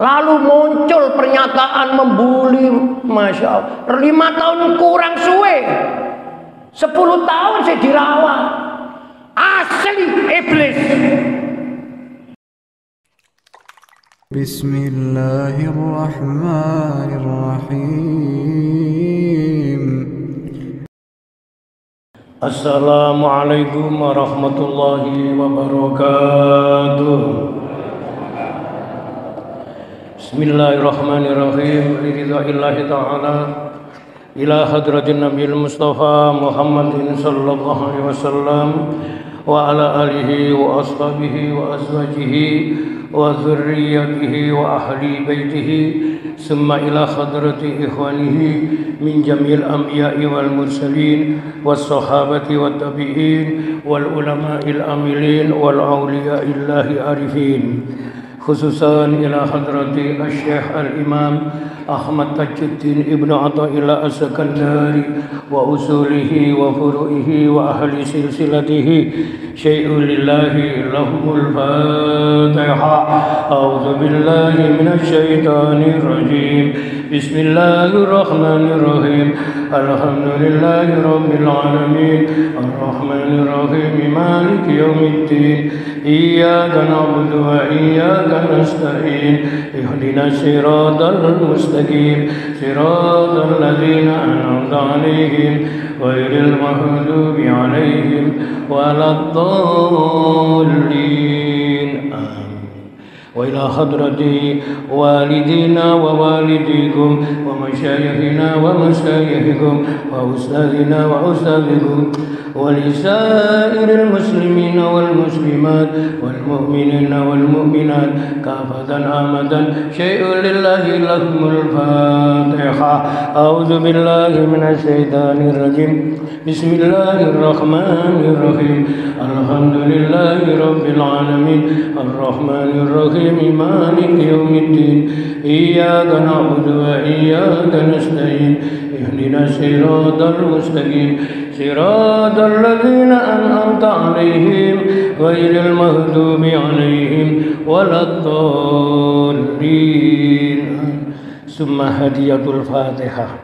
Lalu muncul pernyataan membuli, Masya Allah. 5 tahun kurang suwe, 10 tahun saya dirawat. Asli iblis. Bismillahirrahmanirrahim. Assalamualaikum warahmatullahi wabarakatuh. Bismillahirrahmanirrahim. Lillahi ta'ala ila hadratin Nabil Mustafa Muhammadin sallallahu alaihi wasallam wa ala alihi wa ashabihi wa azwajihi wa dzurriyyatihi wa ahli baitihi summa ila hadrati ikhwanihi min jamil anbiya'i wal mursalin was sahabati wat tabi'in wal ulama'il amilin wal awliya'illahi arifin, khususan ila hadrati asy-syekh al-imam Ahmad Tajuddin Ibnu Athaillah As-Sakandari wa usulihi wa furu'ihi wa ahli silsilatihi syai'un lillahi lahumul Fatihah. A'udzu billahi minasy syaithanir rajim. Bismillahirrahmanirrahim. Alhamdulillahi rabbil alamin. Arrahmanir rahim. Maliki yaumiddin. Iyyaka na'budu wa iyyaka nasta'in. Ihdinas siratal mustaqim. Siratal ladzina an'amta 'alaihim ghairil maghdubi 'alaihim waladdallin. Wa ila hadrati walidina wa walidikum wa masyayikhina wa masyayihikum wa ustadzina wa ustadzikum wa lisairil muslimina wal muslimat wal mu'minina wal mu'minat kafatan amadan syai'un lillahi lahumul Fatihah. A'udzu billahi minasy syaithanir rajim. Bismillahirrahmanirrahim. Alhamdulillahi rabbil alamin. Arrahmanir rahim. Maliki yaumiddin. Iyyaka na'budu wa iyyaka nasta'in. Ihdinas siratal mustaqim. Siratal ladzina an'amta 'alaihim ghairil maghdubi 'alaihim waladdallin. Summa hadiyatul Fatihah,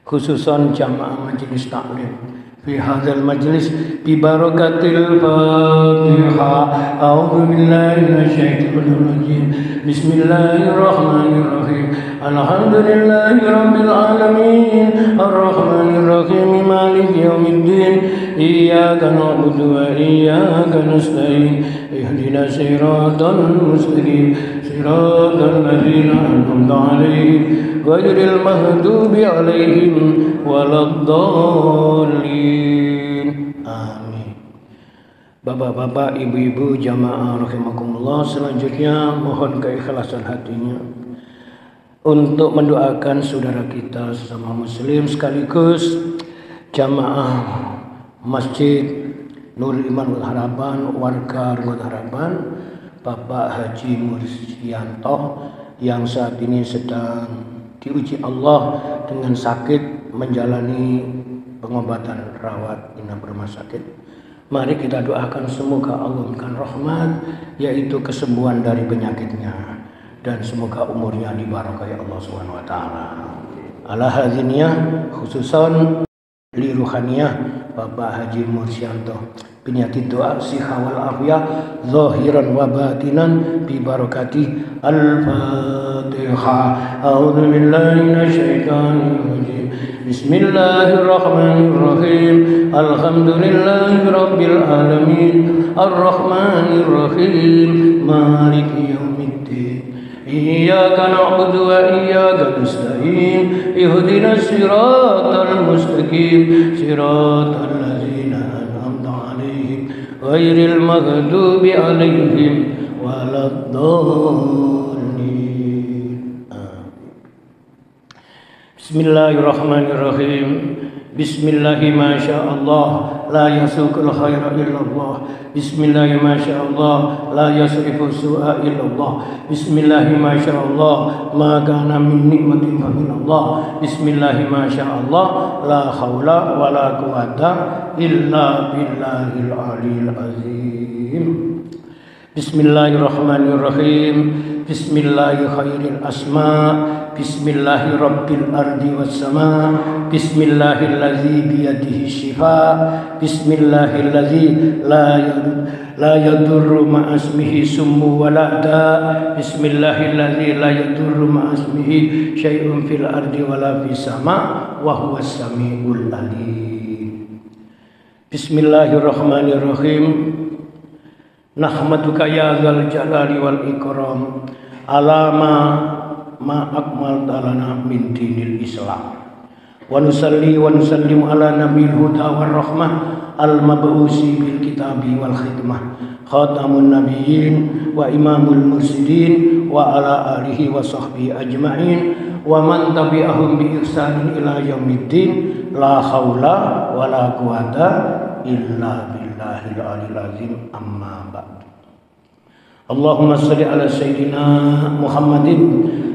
khususan jamaah majelis taklim fi hadzal majlis bi barakatil Fatihah. A'udzu billahi minasyaitonir rajim. Bismillahirrahmanirrahim. Alhamdulillahi rabbil alamin. Arrahmanir rahim. Maliki yaumiddin. Iyyaka na'budu wa iyyaka nasta'in. Ihdinas siratal mustaqim. Siratal ladzina an'amta 'alaihim ghairil maghdubi 'alaihim waladdallin. Amin. Bapak-bapak, ibu-ibu jamaah rahimakumullah, selanjutnya mohon keikhlasan hatinya untuk mendoakan saudara kita sesama muslim sekaligus jamaah Masjid Nurul Iman wal Harapan, warga Nurul Harapan, Bapak Haji Mursianto yang saat ini sedang diuji Allah dengan sakit menjalani pengobatan rawat inap rumah sakit. Mari kita doakan semoga Allah memberikan rahmat, yaitu kesembuhan dari penyakitnya, dan semoga umurnya diberkahi Allah Subhanahu wa taala. Ala hadziniyah khususan li ruhaniyah Bapak Haji Mursianto binyati doa siha wal afiyah zahiran wa batinan bi barakati al-Fatihah. A'udzu billahi minasyaitonir rajim. Bismillahirrahmanirrahim. Alhamdulillahi rabbil alamin. Arrahmanir rahim. Maliki yaumiddin. Iyyaka na'budu wa iyyaka nasta'in. Ihdinas siratal mustaqim. Siratal ladzina an'amta 'alaihim ghairil maghdubi 'alaihim waladdallin. Bismillahirrahmanirrahim. Bismillahi ma sya'allah la yasukul khaira illallah. Bismillahi ma sya'allah la yasrifu su'a illallah. Bismillahi ma sya'allah ma kana min nikmatin fa min Allah. Bismillahi ma sya'allah la haula wa la quwata illa billahil aliyil azim. Bismillahirrahmanirrahim. Bismillahi khairil asma, Bismillahi rabbil ardi was sama, Bismillahilladzi biyadihi syifa, Bismillahilladzi la yadurru ma'asmihi summu wala da, Bismillahilladzi la yadurru ma'asmihi syai'un fil ardi wala fis sama wa huwas samiul alim. Bismillahirrahmanirrahim. Nahmaduka ya dzal jalali wal ikram alama ma akmalta lana min dinil Islam. Wa nusalli wa nusallim ala nabiyil huda war rahmah al mab'usi bil kitabi wal khidmah khatamun nabiyyin wa imamul mursidin wa ala alihi wa sahbihi ajma'in wa man tabi'ahum bi ihsanin ila yaumiddin. La haula wa la quwata illa billahil aliyil azim. Amma ba'du. Allahumma shalli ala sayyidina Muhammadin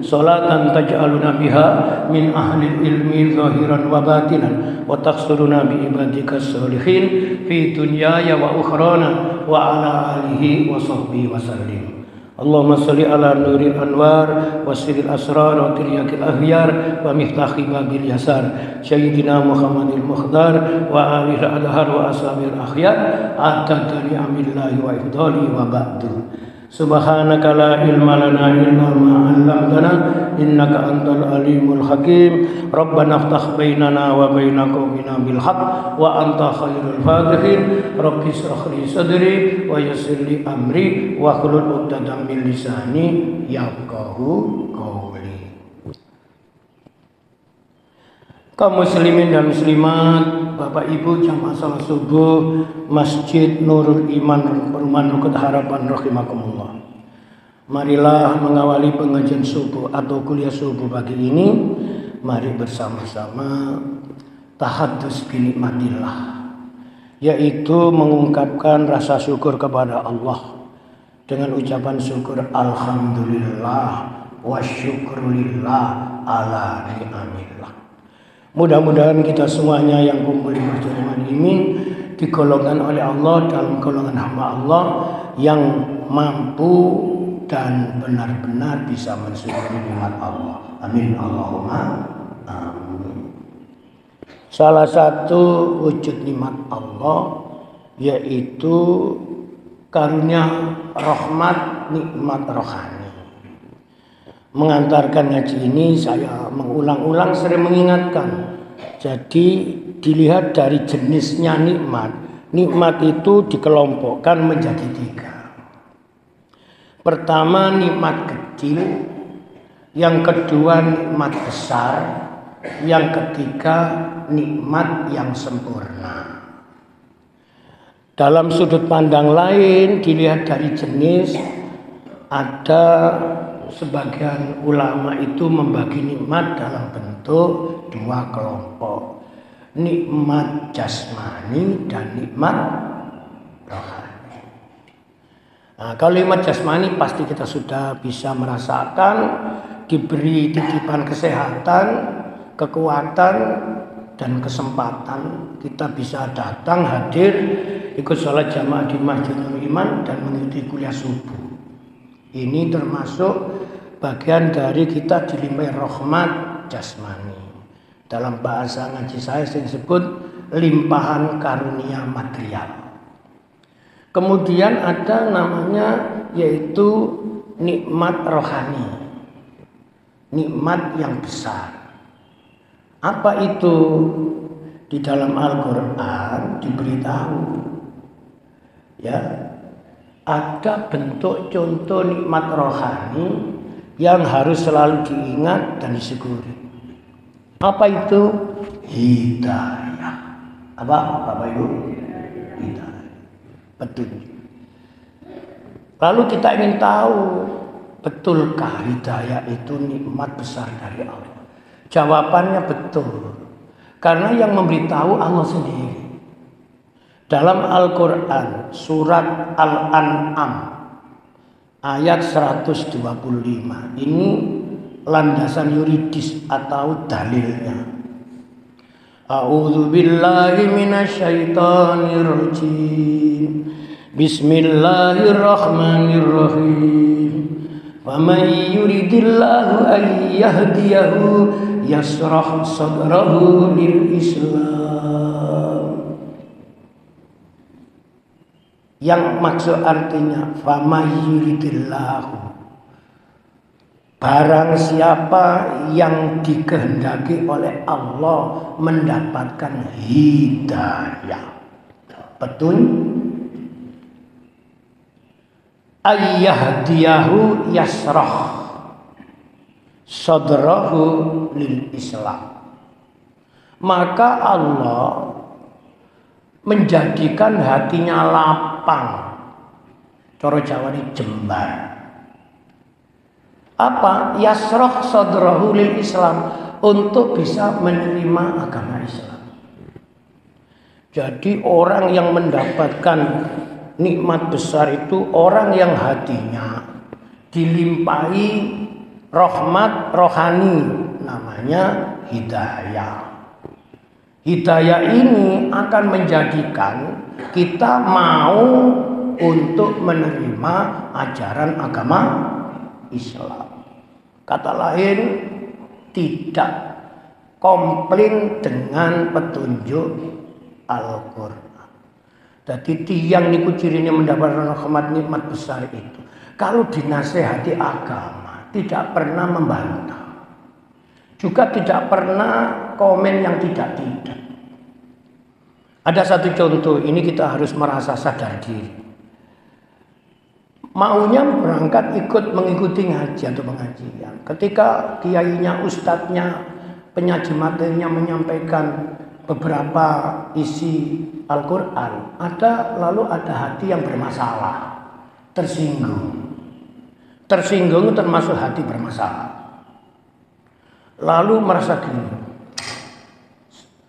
salatan taj'aluna biha min ahli ilmi zahiran wa batinan wa taqsuruna bi ibadika sholihin fi dunyaya wa ukhrana wa ala alihi wa sahbihi wa sallim. Allahumma shalli ala nuril anwar wa sirril asrar wa tiryakil ahyar wa miftahi babil yasar sayyidina Muhammadil mukhdar wa alihi al-adhar wa ashabil akhyar atadani amillahi wa ifdali wa ba'du. Subhanaka la ilma lana illa ma 'allamtana innaka antal alimul hakim. Rabbana iftah bainana wa baina qaumina bil haqq wa anta khairul fatihin. Rabbi shrah li sadri wa yassir li amri wa hlul 'uqdatam min lisani yafqahu qawli. Kaum muslimin dan muslimat, Bapak Ibu jamaah salat subuh Masjid Nurul Iman Perumahan Rukun Harapan rahimakumullah. Marilah mengawali pengajian subuh atau kuliah subuh pagi ini. Mari bersama-sama tahadus binikmatillah, yaitu mengungkapkan rasa syukur kepada Allah dengan ucapan syukur alhamdulillah wa syukrulillah ala ni'amillah. Mudah-mudahan kita semuanya yang kumpul di Masjid ini digolongkan oleh Allah dalam golongan hamba Allah yang mampu dan benar-benar bisa mensyukuri nikmat Allah. Amin Allahumma amin. Salah satu wujud nikmat Allah yaitu karunia rahmat nikmat rohani. Mengantarkan ngaji ini saya mengulang-ulang sering mengingatkan. Jadi dilihat dari jenisnya nikmat. Nikmat itu dikelompokkan menjadi 3. Pertama nikmat kecil, yang kedua nikmat besar, yang ketiga nikmat yang sempurna. Dalam sudut pandang lain dilihat dari jenis, ada sebagian ulama itu membagi nikmat dalam bentuk 2 kelompok. Nikmat jasmani dan nikmat rohani. Nah, kalau nikmat jasmani pasti kita sudah bisa merasakan, diberi titipan kesehatan, kekuatan dan kesempatan kita bisa datang hadir ikut sholat jamaah di Masjid Nurul Iman dan mengikuti kuliah subuh. Ini termasuk bagian dari kita dilimpahi rahmat jasmani. Dalam bahasa ngaji saya disebut limpahan karunia material. Kemudian ada namanya yaitu nikmat rohani. Nikmat yang besar. Apa itu? Di dalam Al-Quran diberitahu. Ya. Ada bentuk contoh nikmat rohani yang harus selalu diingat dan disyukuri. Apa itu? Hidayah. Apa Bapak Ibu? Hidayah. Petunjuk. Lalu kita ingin tahu, betulkah hidayah itu nikmat besar dari Allah? Jawabannya betul. Karena yang memberitahu Allah sendiri. Dalam Al-Quran surat Al-An'am ayat 125 ini landasan yuridis atau dalilnya. A'udzu billahi minasyaitonir rajim. Bismillahirrahmanirrahim. Wa may yuridillahu an yahdiyahu yashrah sadrahu lil Islam. Yang maksud artinya fa may yuridillahu, barang siapa yang dikehendaki oleh Allah mendapatkan hidayah, petunjuk, ayyahdiyahu yasrah sadrahu lil Islam, maka Allah menjadikan hatinya lapang, cara Jawane jembar. Apa? Yasrah sadrahu lil Islam, untuk bisa menerima agama Islam. Jadi orang yang mendapatkan nikmat besar itu orang yang hatinya dilimpahi rahmat rohani, namanya hidayah. Hidayah ini akan menjadikan kita mau untuk menerima ajaran agama Islam. Kata lain, tidak komplain dengan petunjuk Al-Quran. Jadi tiang niku cirine mendapatkan rahmat nikmat besar itu, kalau dinasehati agama tidak pernah membantah, juga tidak pernah komen yang tidak. Ada satu contoh, ini kita harus merasa sadar diri. Maunya berangkat ikut mengikuti ngaji atau pengajian, ketika kiainya, ustadznya, penyaji materinya menyampaikan beberapa isi Al-Quran, lalu ada hati yang bermasalah, tersinggung termasuk hati bermasalah, lalu merasa gini,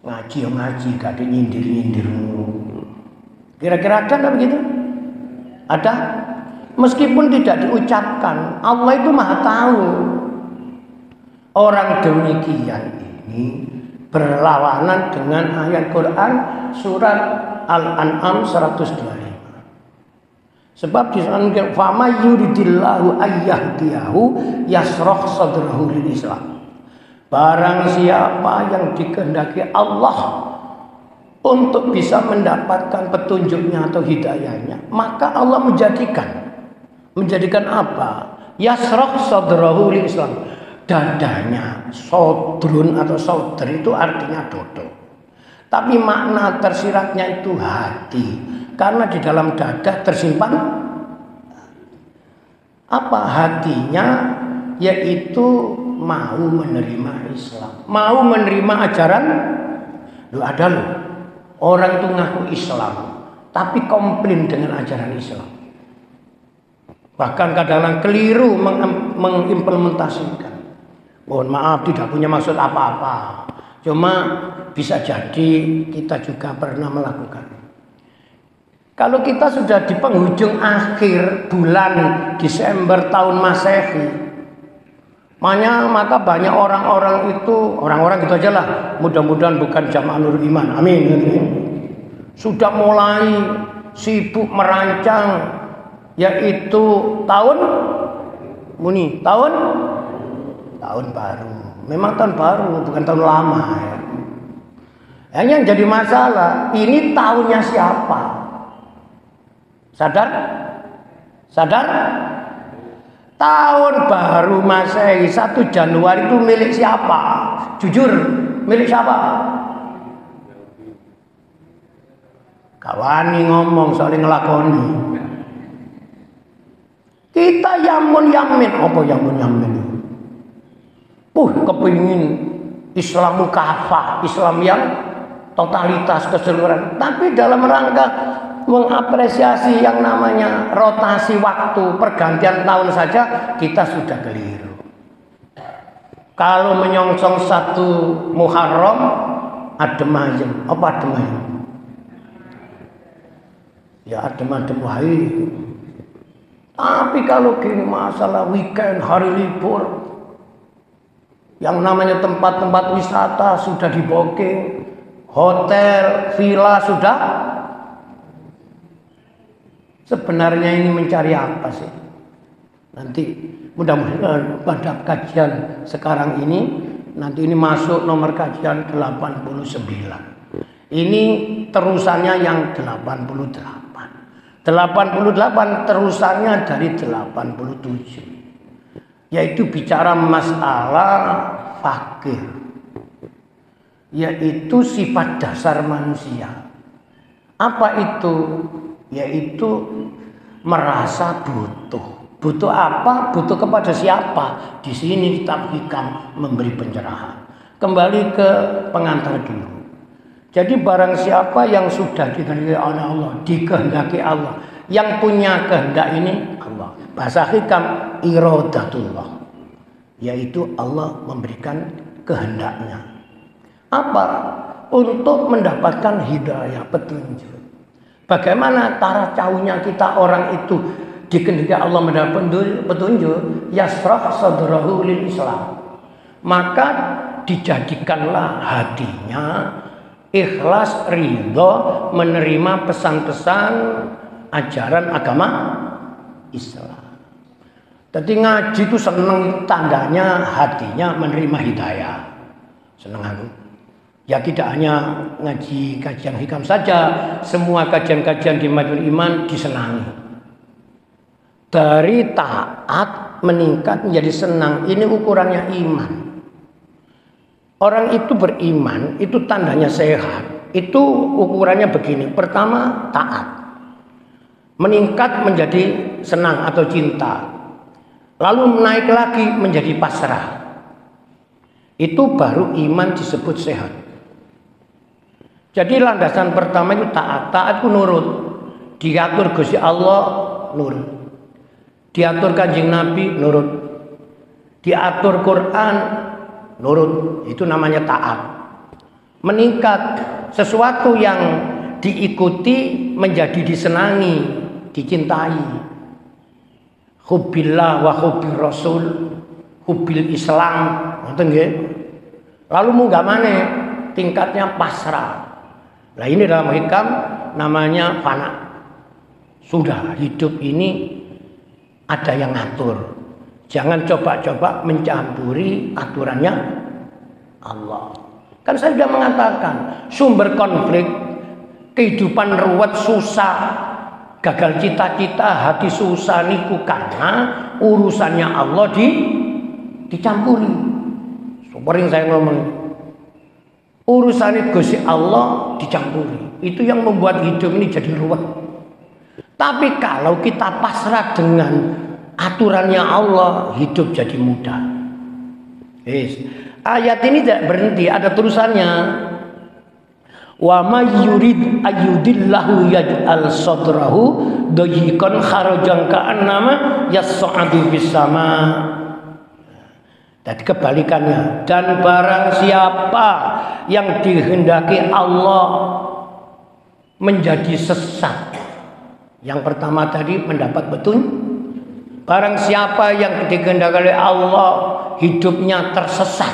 ngaji gak ada nyindir. Kira-kira ada nggak begitu? Ada? Meskipun tidak diucapkan, Allah itu maha tahu. Orang demikian ini berlawanan dengan ayat Quran surat Al-An'am 125. Sebab di sana fama yuridillahu ayyahdiyahu yasrah sadrahu lil Islam. Barang siapa yang dikehendaki Allah untuk bisa mendapatkan petunjuknya atau hidayahnya, maka Allah menjadikan apa? Yasrah sadrahu lil Islam. Dadanya, sodrun atau sodr itu artinya dodo. Tapi makna tersiratnya itu hati. Karena di dalam dada tersimpan apa? Hatinya, yaitu mau menerima Islam, mau menerima ajaran. Ada loh orang itu ngaku Islam tapi komplain dengan ajaran Islam, bahkan kadang-kadang keliru mengimplementasikan. Mohon maaf, tidak punya maksud apa-apa, cuma bisa jadi kita juga pernah melakukan. Kalau kita sudah di penghujung akhir bulan Desember tahun Masehi, maka banyak orang-orang gitu aja lah, mudah-mudahan bukan jamaah Nurul Iman, amin, sudah mulai sibuk merancang, yaitu tahun baru. Memang tahun baru, bukan tahun lama ya. Yang jadi masalah, ini tahunnya siapa? Sadar? Tahun baru Masehi 1 Januari itu milik siapa? Jujur, milik siapa? Kawani ngomong soalnya ngelakoni. Kita yamin. Apa yamin? Kepingin Islam mukafah, Islam yang totalitas keseluruhan. Tapi dalam rangka mengapresiasi yang namanya rotasi waktu, pergantian tahun saja kita sudah keliru. Kalau menyongsong 1 Muharram adem ayem. Apa adem ayem? Ya adem-adem wae. Tapi kalau gini masalah weekend, hari libur, yang namanya tempat-tempat wisata sudah di booking, hotel, villa sudah. Sebenarnya ini mencari apa sih? Nanti Mudah-mudahan pada kajian sekarang ini, nanti ini masuk nomor kajian 89. Ini terusannya yang 88. 88 terusannya dari 87. Yaitu bicara masalah fakir. Yaitu sifat dasar manusia. Apa itu? Yaitu merasa butuh. Butuh apa? Butuh kepada siapa? Di sini ditabihkan memberi pencerahan. Kembali ke pengantar dulu. Jadi barang siapa yang sudah dikehendaki oleh Allah, dikehendaki Allah, yang punya kehendak ini Allah. Bahasa hikam iradatullah, yaitu Allah memberikan kehendaknya. Apa? Untuk mendapatkan hidayah, petunjuk. Bagaimana cara caunya kita orang itu dikehendaki Allah mendapat petunjuk? Yasrah sadrahu lil Islam. Maka dijadikanlah hatinya ikhlas, ridho menerima pesan-pesan ajaran agama Islam. Jadi ngaji itu seneng, tandanya hatinya menerima hidayah. Seneng aku. Ya tidak hanya ngaji kajian hikam saja, semua kajian-kajian di Majul Iman disenangi. Dari taat meningkat menjadi senang, ini ukurannya iman. Orang itu beriman, itu tandanya sehat. Itu ukurannya begini. Pertama, taat. Meningkat menjadi senang atau cinta. Lalu naik lagi menjadi pasrah. Itu baru iman disebut sehat. Jadi landasan pertama itu taat. Taat itu nurut. Diatur Gusti Allah, nurut. Diatur Kanjeng Nabi, nurut. Diatur Quran, nurut. Itu namanya taat. Meningkat, sesuatu yang diikuti menjadi disenangi, dicintai. Hubbillah wa hubbil rasul, hubbil Islam, ngoten nggih. Lalu munggah maneh tingkatnya pasrah. Nah ini dalam hikam namanya fana. Sudah hidup ini ada yang ngatur. Jangan coba-coba mencampuri aturannya Allah. Kan saya sudah mengatakan sumber konflik, kehidupan ruwet, susah, gagal cita-cita, hati susah niku karena urusannya Allah dicampuri. Sering saya ngomong. Urusan Gusti Allah dicampuri. Itu yang membuat hidup ini jadi ruwet. Tapi kalau kita pasrah dengan aturannya Allah, hidup jadi mudah. Yes. Ayat ini tidak berhenti, ada terusannya. Wa may yurid ayyudillahu yaj'al sadrahu dayiqan kharajan ka'annama yas'adu bis sama. Dan kebalikannya, dan barang siapa yang dikehendaki Allah menjadi sesat. Yang pertama tadi mendapat petunjuk. Barang siapa yang dikehendaki oleh Allah hidupnya tersesat.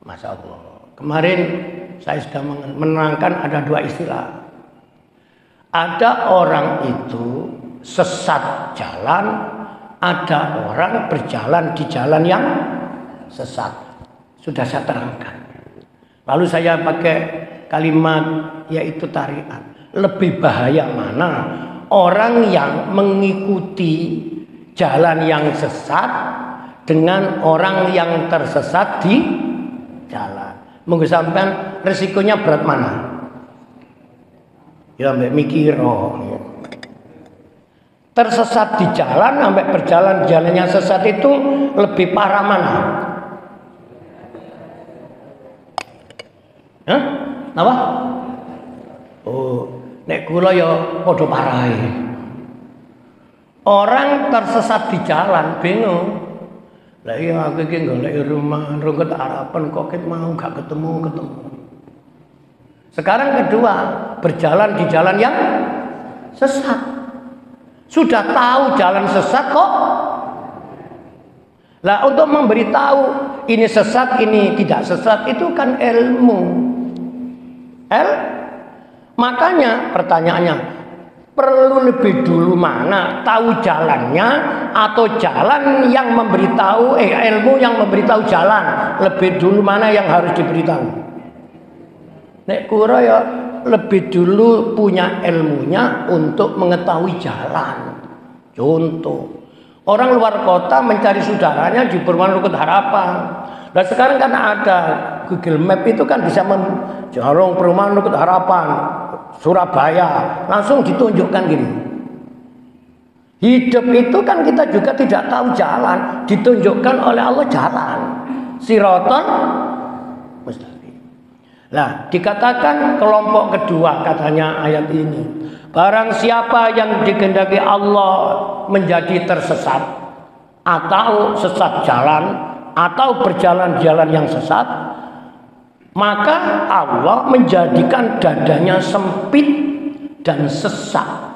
Masya Allah. Kemarin saya sudah menerangkan ada dua istilah. Ada orang itu sesat jalan, ada orang berjalan di jalan yang sesat. Sudah saya terangkan. Lalu saya pakai kalimat yaitu tarian. Lebih bahaya mana? Orang yang mengikuti jalan yang sesat dengan orang yang tersesat di jalan. Mungkin sampean resikonya berat mana? Ya mbak mikir ya. Tersesat di jalan sampai berjalan jalannya sesat itu lebih parah mana? Hah? Napa? Oh, nek kula ya padha parahe. Orang tersesat di jalan bingung. Lah iya aku iki golek rumah rungket harapan kok ket mau gak ketemu. Sekarang kedua, berjalan di jalan yang sesat. Sudah tahu jalan sesat kok. Lah untuk memberitahu ini sesat, ini tidak sesat itu kan ilmu. Makanya pertanyaannya, Perlu lebih dulu mana? Tahu jalannya atau jalan yang memberitahu ilmu yang memberitahu jalan? Lebih dulu mana yang harus diberitahu? Nek kura ya lebih dulu punya ilmunya untuk mengetahui jalan. Contoh, orang luar kota mencari saudaranya di Perumahan Rukun Harapan. Nah sekarang kan ada Google Map itu kan bisa menjorong Perumahan Rukun Harapan Surabaya, langsung ditunjukkan gini. Hidup itu kan kita juga tidak tahu jalan, ditunjukkan oleh Allah jalan. Siraton mustaqim. Nah, dikatakan kelompok kedua katanya ayat ini. Barang siapa yang dikehendaki Allah menjadi tersesat atau sesat jalan atau berjalan jalan yang sesat, maka Allah menjadikan dadanya sempit dan sesak.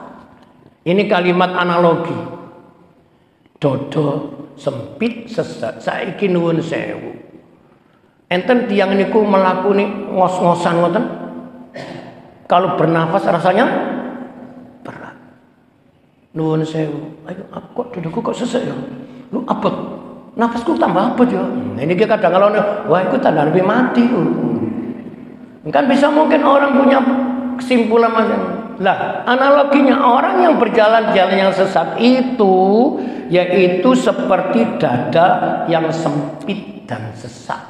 Ini kalimat analogi. Dodo sempit sesak. Saiki nuwun sewu. Enten tiyang niku melakoni ngos-ngosan ngoten. Kalau bernafas rasanya berat. Nuwun sewu. Ayo kok dodoku kok sesek ya? Lu abot. Nafasku tambah abot ya. Ini dia kadang kalau wah itu tanda lebih mati. Kan bisa mungkin orang punya kesimpulan macam lah. Analoginya orang yang berjalan jalan yang sesat itu yaitu seperti dada yang sempit dan sesak.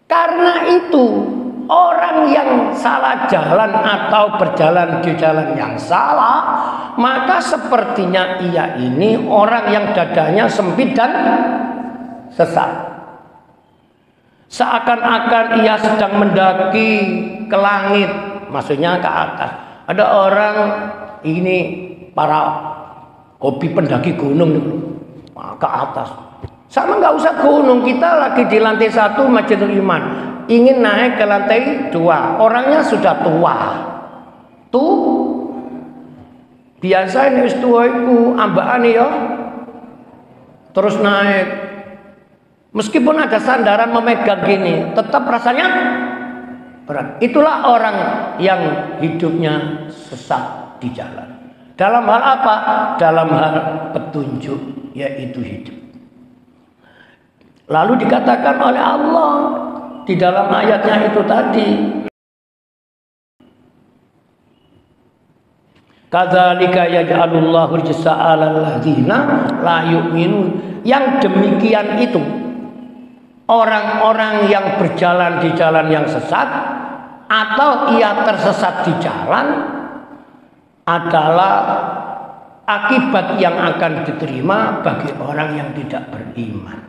Karena itu orang yang salah jalan atau berjalan di jalan yang salah, maka sepertinya ia ini orang yang dadanya sempit dan sesak. Seakan-akan ia sedang mendaki ke langit, maksudnya ke atas. Ada orang ini para hobi pendaki gunung ke atas. Sama nggak usah gunung, kita lagi di lantai 1 Masjidul Iman, ingin naik ke lantai 2, orangnya sudah tua. Tuh biasa ini tua itu ambaan ya, terus naik. Meskipun ada sandaran memegang gini, tetap rasanya berat. Itulah orang yang hidupnya sesat di jalan. Dalam hal apa? Dalam hal petunjuk, yaitu hidup. Lalu dikatakan oleh Allah di dalam ayatnya itu tadi, kadzalika yaj'alullahu rijsa 'alal ladzina la yu'minun. Yang demikian itu orang-orang yang berjalan di jalan yang sesat atau ia tersesat di jalan adalah akibat yang akan diterima bagi orang yang tidak beriman.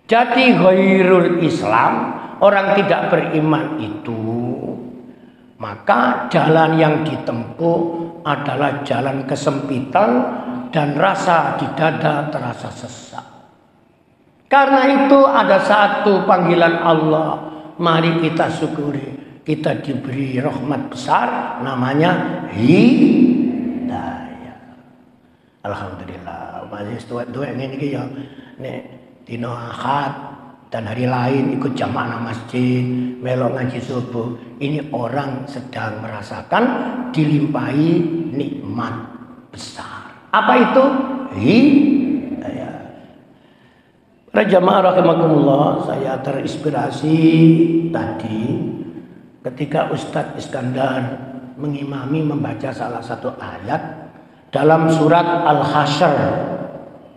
Jadi ghairul Islam, orang tidak beriman itu, maka jalan yang ditempuh adalah jalan kesempitan dan rasa di dada terasa sesak. Karena itu ada satu panggilan Allah, mari kita syukuri, kita diberi rahmat besar namanya hidayah. Alhamdulillah, masih dua ini ya, nek dino Ahad dan hari lain ikut jamaah masjid, melok ngaji subuh. Ini orang sedang merasakan dilimpahi nikmat besar. Apa itu? Hidayah. Para jamaah rahimakumullah, saya terinspirasi tadi ketika Ustadz Iskandar mengimami membaca salah satu ayat dalam surat Al-Hasyr.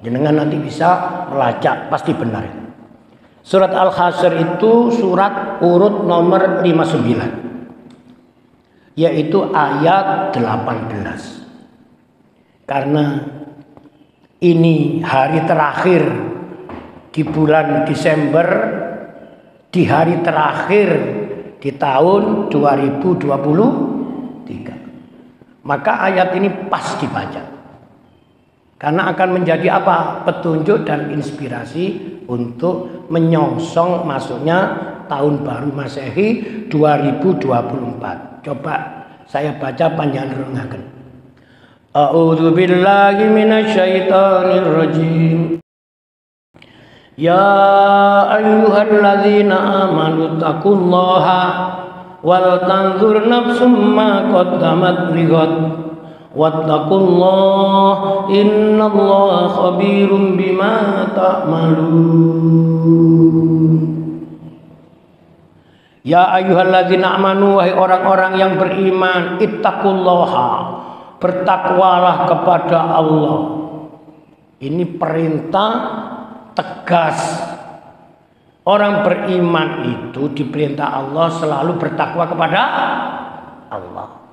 Jenengan nanti bisa melacak, pasti benar. Surat Al-Hasyr itu surat urut nomor 59, yaitu ayat 18. Karena ini hari terakhir di bulan Desember, di hari terakhir di tahun 2023. Maka ayat ini pas dibaca. Karena akan menjadi apa? Petunjuk dan inspirasi untuk menyongsong masuknya tahun baru Masehi 2024. Coba saya baca panjang rengaken. A'udzu billahi minasyaitonir rajim. Ya ayyuhalladzina amanu taqullaha wal tanzur nafsum ma qaddamat lighad wattaqullah innallaha khabirum bima ta'malun. Ya ayyuhalladzina amanu, wahai orang-orang yang beriman, ittaqullaha, bertakwalah kepada Allah. Ini perintah tegas. Orang beriman itu diperintah Allah selalu bertakwa kepada Allah.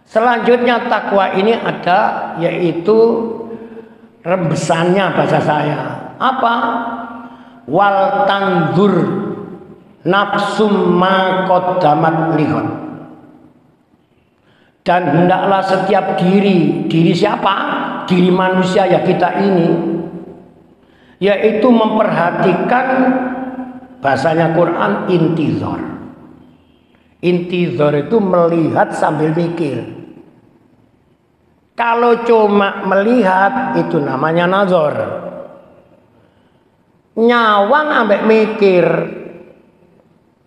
Selanjutnya takwa ini ada, yaitu rembesannya bahasa saya. Apa? Wal tanzur nafsum ma qaddamat lighad. Dan hendaklah setiap diri siapa? Diri manusia ya kita ini, yaitu memperhatikan, bahasanya Quran, intizar. Intizar itu melihat sambil mikir. Kalau cuma melihat itu namanya nazar. Nyawang ambek mikir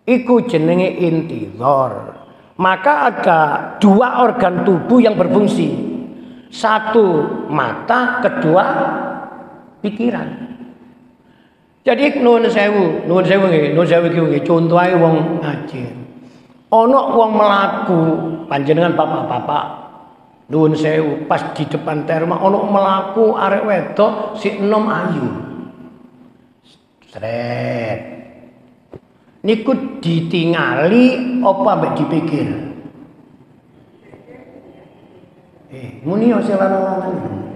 iku jenenge intizar. Maka ada dua organ tubuh yang berfungsi. Satu mata, kedua pikiran. Jadi nuwun sewu nggih, contoh ae wong ngaji. Ana wong mlaku, panjenengan bapak-bapak, nuwun sewu, pas di depan terma ana mlaku arek wedok si enom ayu. Sret. Niku ditingali apa mbek dipikir? Muni sing lanang-lanang.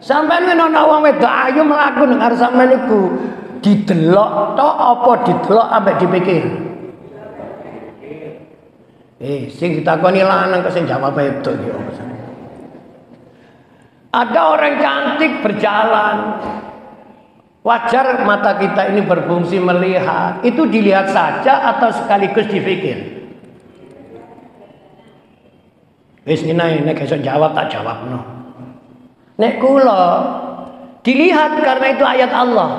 Sampeyan ana wong wedok ayu mlaku nang arep sampeyan niku didelok tok apa didelok ambek dipikir? Sing ditakoni lanang kok sing jawab wedok iki. Ada orang cantik berjalan. Wajar mata kita ini berfungsi melihat. Itu dilihat saja atau sekaligus dipikir? Wis ngene nek iso jawab tak jawabno. Nek kula dilihat karena itu ayat Allah.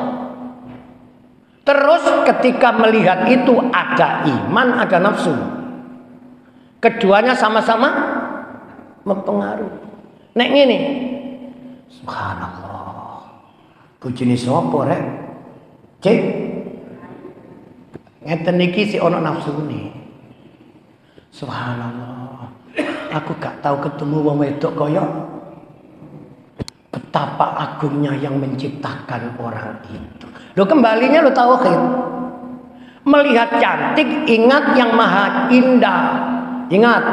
Terus ketika melihat itu ada iman, ada nafsu. Keduanya sama-sama mempengaruhi. Nek ngene. Subhanallah. Bojone sapa rek? Cek. Ngeten iki si ana nafsune. Subhanallah. Aku gak tahu ketemu wong wedok kaya betapa agungnya yang menciptakan orang itu. Lo kembalinya lo tauhid. Melihat cantik, ingat yang maha indah. Ingat,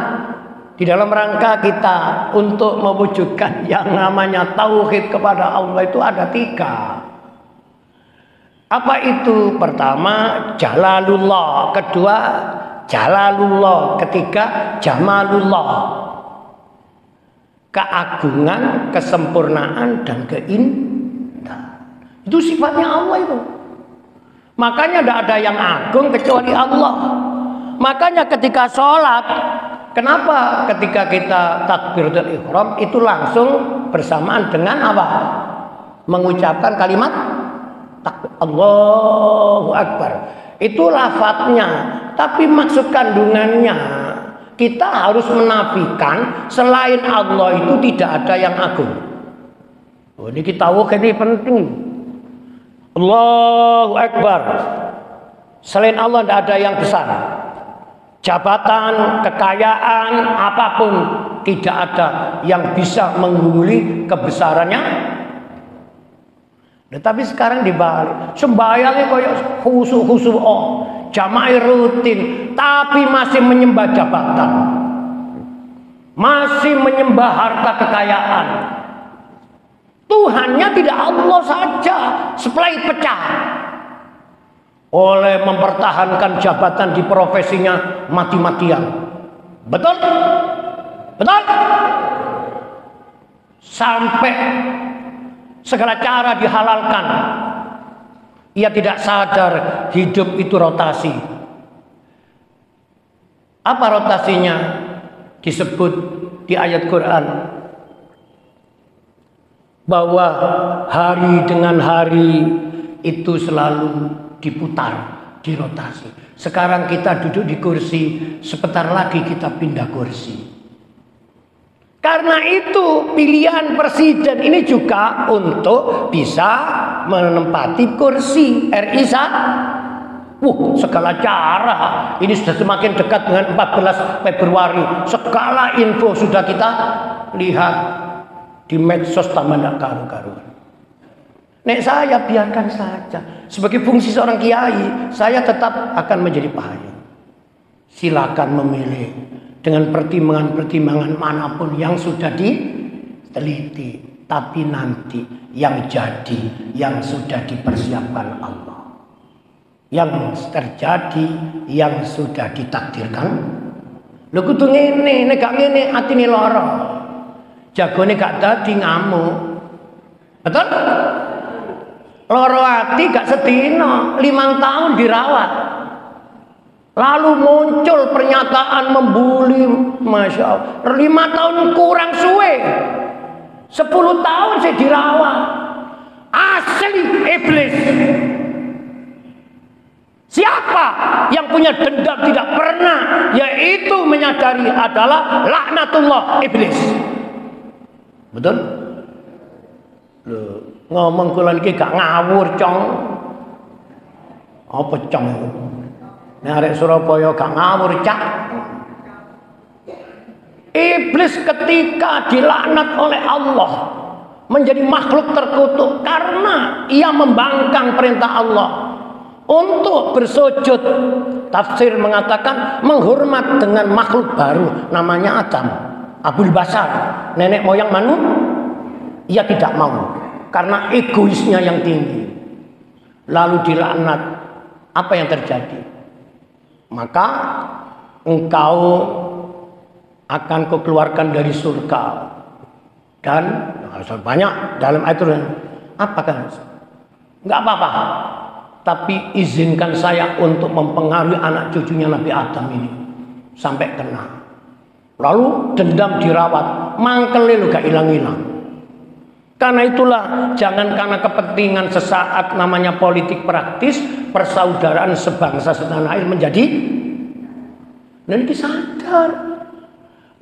di dalam rangka kita untuk mewujudkan yang namanya tauhid kepada Allah itu ada 3. Apa itu? Pertama, jalalullah. Kedua, jalalullah. Ketiga, jamalullah. Keagungan, kesempurnaan, dan keindahan. Itu sifatnya Allah itu. Makanya tidak ada yang agung kecuali Allah. Makanya ketika sholat, kenapa ketika kita takbiratul ihram itu langsung bersamaan dengan apa? Mengucapkan kalimat takbir, Allahu Akbar. Itu lafadznya, tapi maksud kandungannya kita harus menafikan selain Allah itu tidak ada yang agung. Oh, ini kita tahu ini penting. Allahu Akbar. Selain Allah tidak ada yang besar. Jabatan, kekayaan, apapun tidak ada yang bisa mengungguli kebesarannya. Tetapi sekarang dibalik, sembayangnya kayak khusyuk jamaah rutin, tapi masih menyembah jabatan, masih menyembah harta kekayaan. Tuhannya tidak Allah saja, seplai pecah oleh mempertahankan jabatan di profesinya mati-matian. Betul? Betul? Sampai segala cara dihalalkan. Ia tidak sadar hidup itu rotasi. Apa rotasinya? Disebut di ayat Quran bahwa hari dengan hari itu selalu diputar, dirotasi. Sekarang kita duduk di kursi, sebentar lagi kita pindah kursi. Karena itu pilihan presiden ini juga untuk bisa menempati kursi RI segala cara. Ini sudah semakin dekat dengan 14 Februari. Segala info sudah kita lihat di medsos tambah tidak karu-karuan. Nek saya biarkan saja. Sebagai fungsi seorang kiai, saya tetap akan menjadi payung. Silakan memilih dengan pertimbangan-pertimbangan manapun yang sudah diteliti. Tapi nanti yang jadi, yang sudah dipersiapkan Allah. Yang terjadi, yang sudah ditakdirkan. Lho kudu ngene, nek gak ngene atine lara. Jagone gak dadi ngamuk. Betul? Loro ati gak sedina, 5 tahun dirawat. Lalu muncul pernyataan membuli, Masya Allah. 5 tahun kurang suwe. 10 tahun saya dirawat. Asli iblis. Siapa yang punya dendam tidak pernah, yaitu menyadari adalah laknatullah iblis. Betul? Loh, ngomong kula iki gak ngawur, Cong. Apa Cong itu? Nek arek Surabaya gak ngawur, Cak. Iblis ketika dilaknat oleh Allah menjadi makhluk terkutuk karena ia membangkang perintah Allah untuk bersujud. Tafsir mengatakan menghormat dengan makhluk baru namanya Adam, Abul Basar, nenek moyang manusia. Ia tidak mau karena egoisnya yang tinggi. Lalu dilaknat. Apa yang terjadi? Maka engkau akan kukeluarkan dari surga. Dan banyak dalam ayat itu. Apakah? Enggak apa-apa. Tapi izinkan saya untuk mempengaruhi anak cucunya Nabi Adam ini sampai kena. Lalu dendam dirawat, mangkele lu gak hilang-hilang. Karena itulah jangan karena kepentingan sesaat namanya politik praktis, persaudaraan sebangsa setanah air menjadi. Dan ini sadar.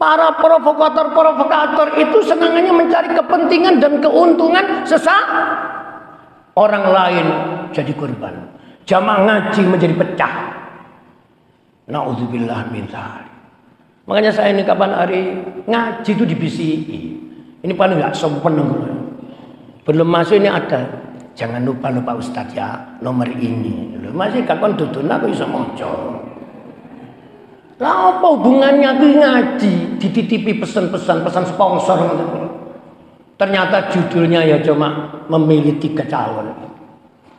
Para provokator-provokator itu senangannya mencari kepentingan dan keuntungan sesaat. Orang lain jadi korban. Jamaah ngaji menjadi pecah. Na'udzubillah min dzalik. Makanya saya ini kapan hari ngaji itu dibisiki. Ini paling nggak sempurna. Belum masuk ini ada. Jangan lupa Ustadz ya nomor ini. Masih kapan duduk aku bisa moco. Lah apa hubungannya aku ngaji dititipi pesan-pesan sponsor. Ternyata judulnya ya cuma memilih 3 calon.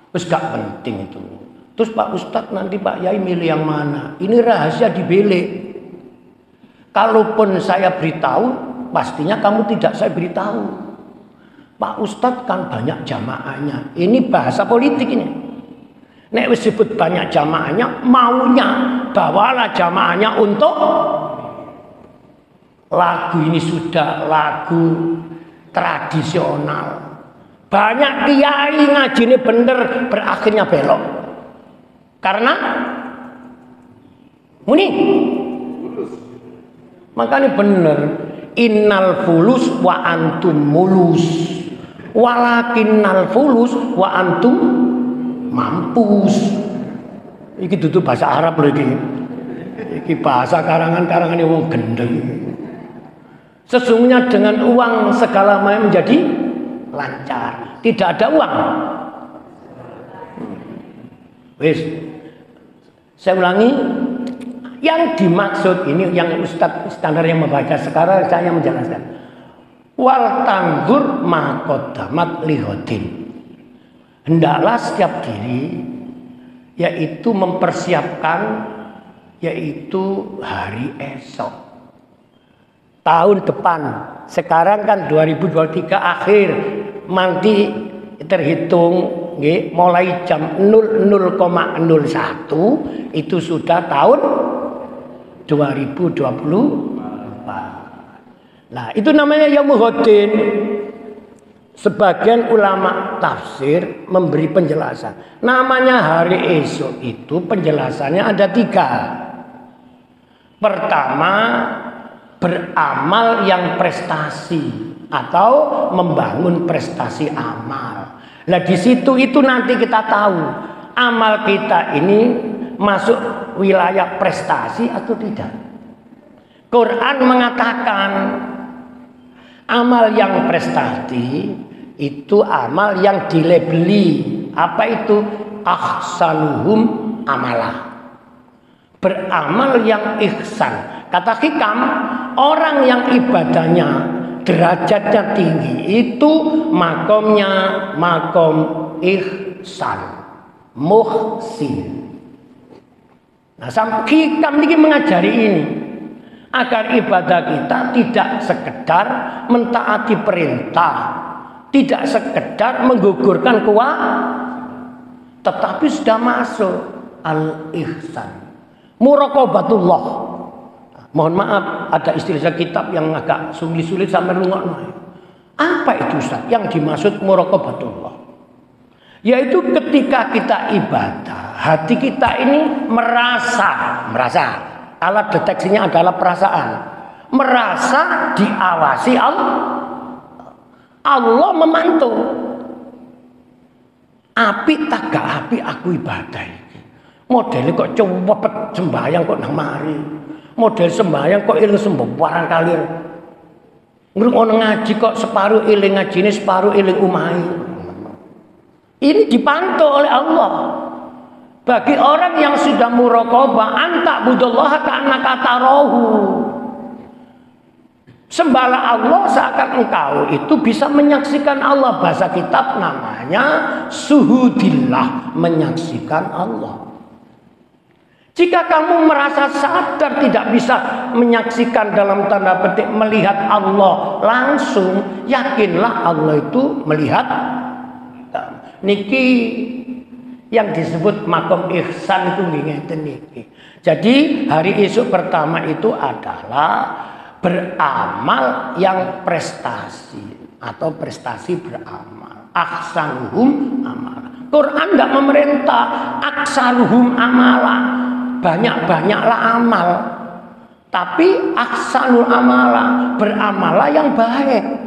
Terus gak penting itu. Terus Pak Ustadz nanti Pak Yai milih yang mana? Ini rahasia di bilik. Kalaupun saya beritahu, pastinya kamu tidak saya beritahu. Pak Ustadz kan banyak jamaahnya. Ini bahasa politik ini. Nek wis sebut banyak jamaahnya, maunya bawalah jamaahnya untuk lagu ini sudah lagu tradisional. Banyak kiai ngaji ini bener berakhirnya belok. Karena muni. Makanya bener innal fulus wa antum mulus. Walakinnal fulus wa antum mampus. Iki dudu bahasa Arab lho iki. Iki bahasa karangan-karangan wong gendeng. Sesungguhnya dengan uang segala macam menjadi lancar. Tidak ada uang. Wis. Saya ulangi, yang dimaksud ini yang Ustadz standar yang membaca sekarang saya menjelaskan. Wal tanggur makodamat lihodin. Hendaklah setiap diri yaitu mempersiapkan yaitu hari esok. Tahun depan. Sekarang kan 2023 akhir. Nanti terhitung mulai jam 00,01 itu sudah tahun 2024. Nah, itu namanya Yaumul Hodin. Sebagian ulama tafsir memberi penjelasan. Namanya hari esok itu penjelasannya ada 3. Pertama, beramal yang prestasi atau membangun prestasi amal. Nah di situ itu nanti kita tahu amal kita ini masuk wilayah prestasi atau tidak. Quran mengatakan amal yang prestasi itu amal yang dilabeli. Apa itu? Ahsanuhum amalah. Beramal yang ihsan. Kata hikam, orang yang ibadahnya derajatnya tinggi itu makomnya makom ihsan, muhsin. Nah, hikam ini mengajari ini agar ibadah kita tidak sekedar mentaati perintah, tidak sekedar menggugurkan tetapi sudah masuk al-ihsan, muraqabatullah. Mohon maaf, ada istilah kitab yang agak sulit-sulit sampai rungokno. Apa itu Ustaz? Yang dimaksud muraqabatullah, yaitu ketika kita ibadah, hati kita ini merasa. Alat deteksinya adalah perasaan. Merasa diawasi Allah memantau. Api tak gak api aku ibadah ini. Modelnya kok cepet sembahyang kok nang mari. Model sembahyang kok iling sembarang kalir. Ngrungokno ngaji kok separuh iling ngajine, separuh iling umahe. Ini dipantau oleh Allah. Bagi orang yang sudah muraqabah, anta budallaha ka'annaka tarahu. Sembahlah Allah seakan engkau itu bisa menyaksikan Allah. Bahasa kitab namanya suhudillah, menyaksikan Allah. Jika kamu merasa sadar tidak bisa menyaksikan dalam tanda petik melihat Allah langsung, yakinlah Allah itu melihat. Niki yang disebut makom ihsan itu ngeten niki. Jadi hari esok pertama itu adalah beramal yang prestasi atau prestasi beramal. Aksaruhum amal. Quran tidak memerintah aksaruhum amala, banyak-banyaklah amal. Tapi aksanul amala, beramalah yang baik.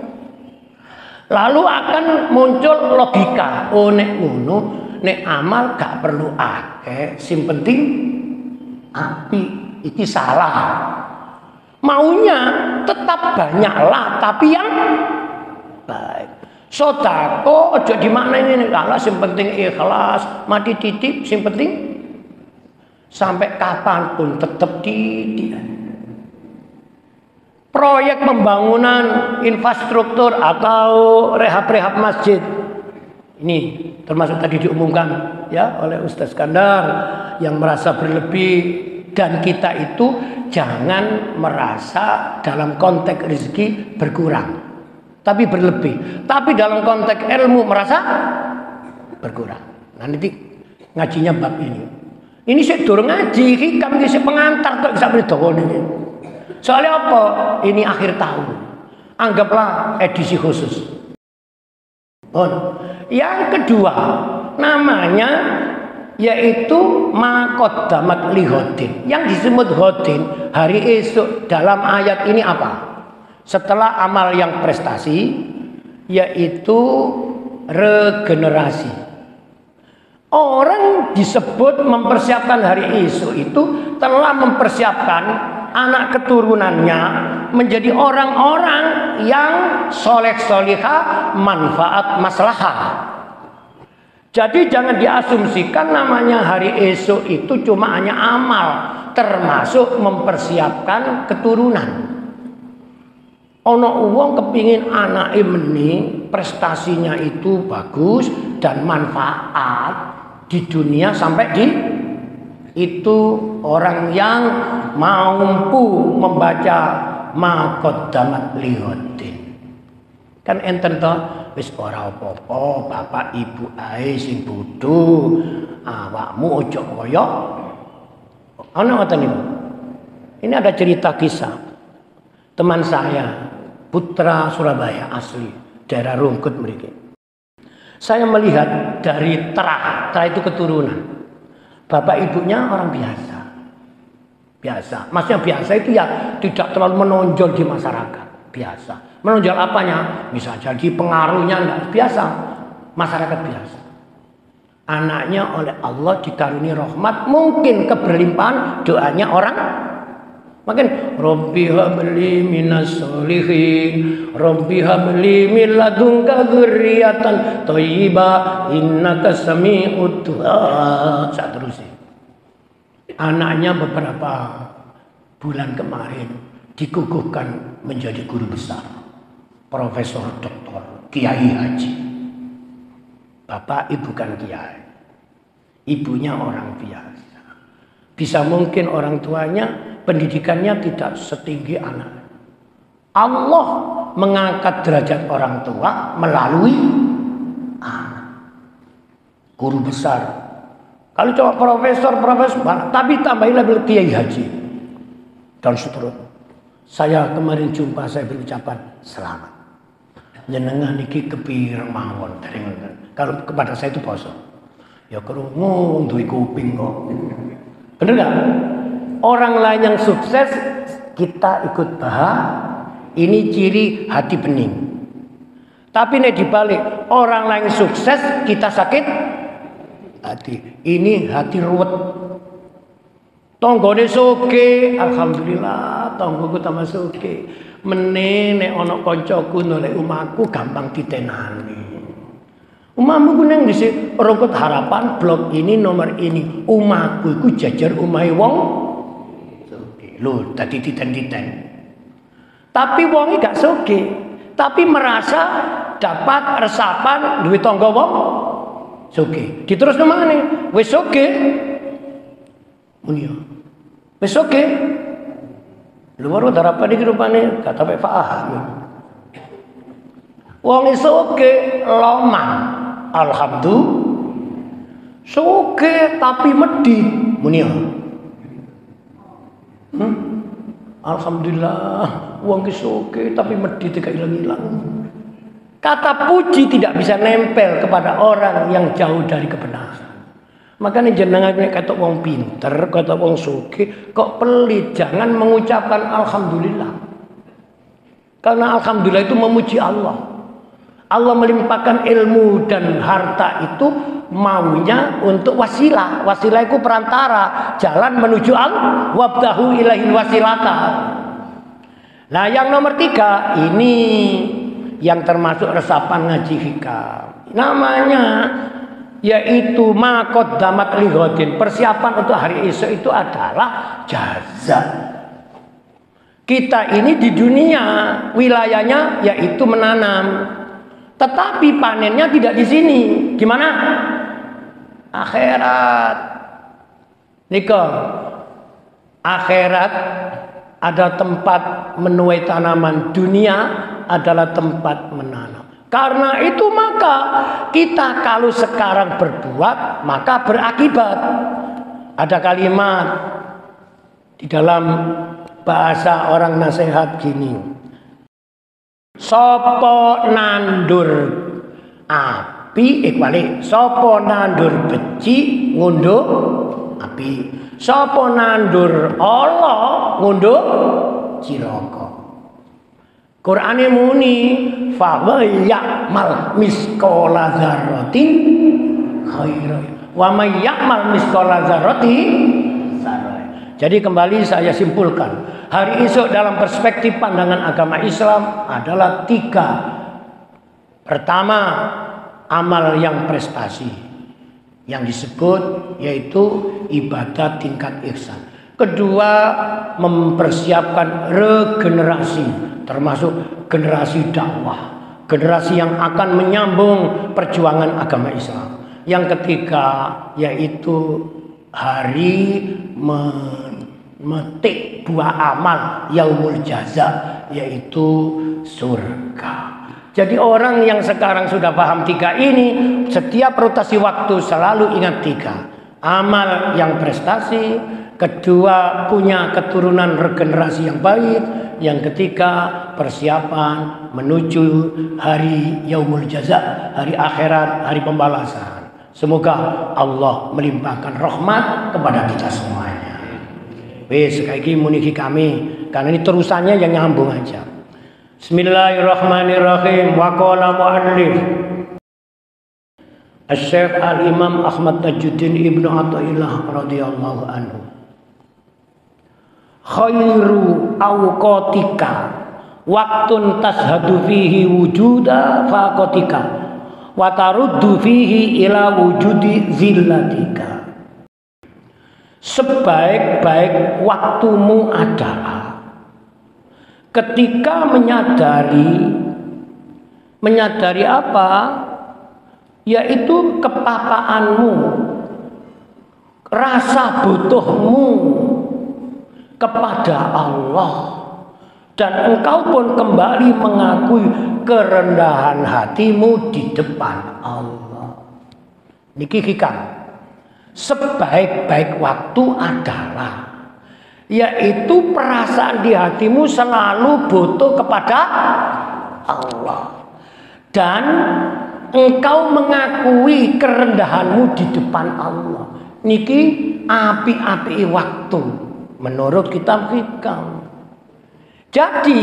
Lalu akan muncul logika, oh nek ngono, nek amal gak perlu akeh, sing penting api, iki salah. Maunya tetap banyaklah tapi yang baik. Sodako ojo dimaknani nek kalah, sing penting ikhlas, mati titip, sing penting sampai kapanpun tetap di proyek pembangunan infrastruktur atau rehab-rehab masjid. Ini termasuk tadi diumumkan ya oleh Ustaz Skandar yang merasa berlebih, dan kita itu jangan merasa dalam konteks rezeki berkurang tapi berlebih, tapi dalam konteks ilmu merasa berkurang. Nah nanti ngajinya bab ini saya durung ngaji, hikam iki pengantar kok bisa berdoa ini. Soalnya apa? Ini akhir tahun. Anggaplah edisi khusus. Yang kedua, namanya yaitu maqaddamat li ghadin. Yang disebut ghadin, hari esok dalam ayat ini apa? Setelah amal yang prestasi, yaitu regenerasi. Orang disebut mempersiapkan hari esok itu telah mempersiapkan anak keturunannya menjadi orang-orang yang soleh solihah, manfaat maslahah. Jadi jangan diasumsikan namanya hari esok itu cuma hanya amal, termasuk mempersiapkan keturunan. Ono uang kepingin anake meni prestasinya itu bagus dan manfaat di dunia sampai di itu orang yang mampu membaca maqaddamat li ghadin. Kan enten to wis ora apa-apa bapak ibu ae sing bodho, awakmu ojo kaya ana ngoten niku. Ini ada cerita kisah teman saya, putra Surabaya asli, daerah Rungkut mriki. Saya melihat dari Terah itu keturunan. Bapak ibunya orang biasa. Biasa. Maksudnya biasa itu ya tidak terlalu menonjol di masyarakat. Biasa. Menonjol apanya? Bisa jadi pengaruhnya enggak biasa. Masyarakat biasa. Anaknya oleh Allah dikaruni rahmat, mungkin keberlimpahan doanya orang. Makin Rabbi habli minas solihin, Rabbi habli min ladunka dzurriatan thayyibah innaka sami'ud du'a. Seterusnya. Anaknya beberapa bulan kemarin dikukuhkan menjadi guru besar, profesor doktor, kiai haji. Bapak ibu kan kiai, ibunya orang biasa. Bisa mungkin orang tuanya pendidikannya tidak setinggi anak. Allah mengangkat derajat orang tua melalui anak. Guru besar. Kalau coba profesor, tapi tambahin label kiai haji dan seterusnya. Saya kemarin jumpa, saya beri ucapan selamat. Jenengan niki kepireng mawon dari kalau kepada saya itu poso. Ya krungu duwe kuping kok. Bener enggak? Orang lain yang sukses kita ikut ini ciri hati bening. Tapi nek dibalik, orang lain sukses kita sakit hati. Ini hati ruwet. Tonggone soge, alhamdulillah tonggoku tambah soge. Meneh nek ana kancaku noleh omahku gampang ditenani. Omahmu ku nang dhisik Rungkut Harapan, blok ini nomor ini. Omahku iku jajar omahe wong soge. Lho, dadi titen-titen. Tapi wonge gak soge, tapi merasa dapat resapan duwe tangga wong soge. Diterusno maneh, wis soge. Muni yo. Wis soge. Luar Harapan iki rupane gak sampe paham. Wong soge lomang. Alhamdulillah. Soge tapi medit. Muni yo. Alhamdulillah, wong ki soge tapi medit gak ilang-ilang. Kata puji tidak bisa nempel kepada orang yang jauh dari kebenaran. Makanya jenengan nek kata wong pinter, kata wong sugih, kok pelit, jangan mengucapkan alhamdulillah. Karena alhamdulillah itu memuji Allah. Allah melimpahkan ilmu dan harta itu maunya untuk wasilah. Wasilah itu perantara, jalan menuju Allah. Wabtahu ilahil wasilata. Nah, yang nomor 3 ini yang termasuk resapan ngaji hikam. Namanya yaitu maqaddamat lighadin. Persiapan untuk hari esok itu adalah jaza. Kita ini di dunia wilayahnya yaitu menanam. Tetapi panennya tidak di sini. Gimana? Akhirat. Nikah. Akhirat ada tempat menuai tanaman, dunia adalah tempat menanam. Karena itu maka kita kalau sekarang berbuat maka berakibat. Ada kalimat di dalam bahasa orang nasihat gini. Sopo nandur api ikwali sopo nandur beci ngunduh api. Sopo nandur Allah ngunduh ciraka. Qur'ane muni fa ya'mal misqala dzarratin khairan wa may ya'mal misqala dzarratin syarran. Jadi kembali saya simpulkan, hari esok dalam perspektif pandangan agama Islam adalah 3. Pertama, amal yang prestasi yang disebut yaitu ibadah tingkat ihsan. Kedua, mempersiapkan regenerasi termasuk generasi dakwah, generasi yang akan menyambung perjuangan agama Islam. Yang ketiga yaitu hari memetik buah amal yaumul jaza yaitu surga. Jadi orang yang sekarang sudah paham 3 ini, setiap rotasi waktu selalu ingat 3. Amal yang prestasi, kedua punya keturunan regenerasi yang baik, yang ketiga persiapan menuju hari yaumul jaza, hari akhirat, hari pembalasan. Semoga Allah melimpahkan rahmat kepada kita semuanya. Wes sekali lagi muniki kami karena ini terusannya yang nyambung aja. Bismillahirrahmanirrahim. Wa qala mu'allif Asy-Syaikh Al-Imam Ahmad Tajuddin Ibnu Athaillah radhiyallahu anhu. Khairu awqatika waktun tashhadu fihi wujuda faqatika wa taruddu fihi ila wujudi zillatika. Sebaik-baik waktumu adalah ketika menyadari apa? Yaitu kepapaanmu, rasa butuhmu kepada Allah, dan engkau pun kembali mengakui kerendahan hatimu di depan Allah. Niki hikam. Sebaik-baik waktu adalah yaitu perasaan di hatimu selalu butuh kepada Allah, dan engkau mengakui kerendahanmu di depan Allah. Niki api-api waktu menurut kitab hikam. Jadi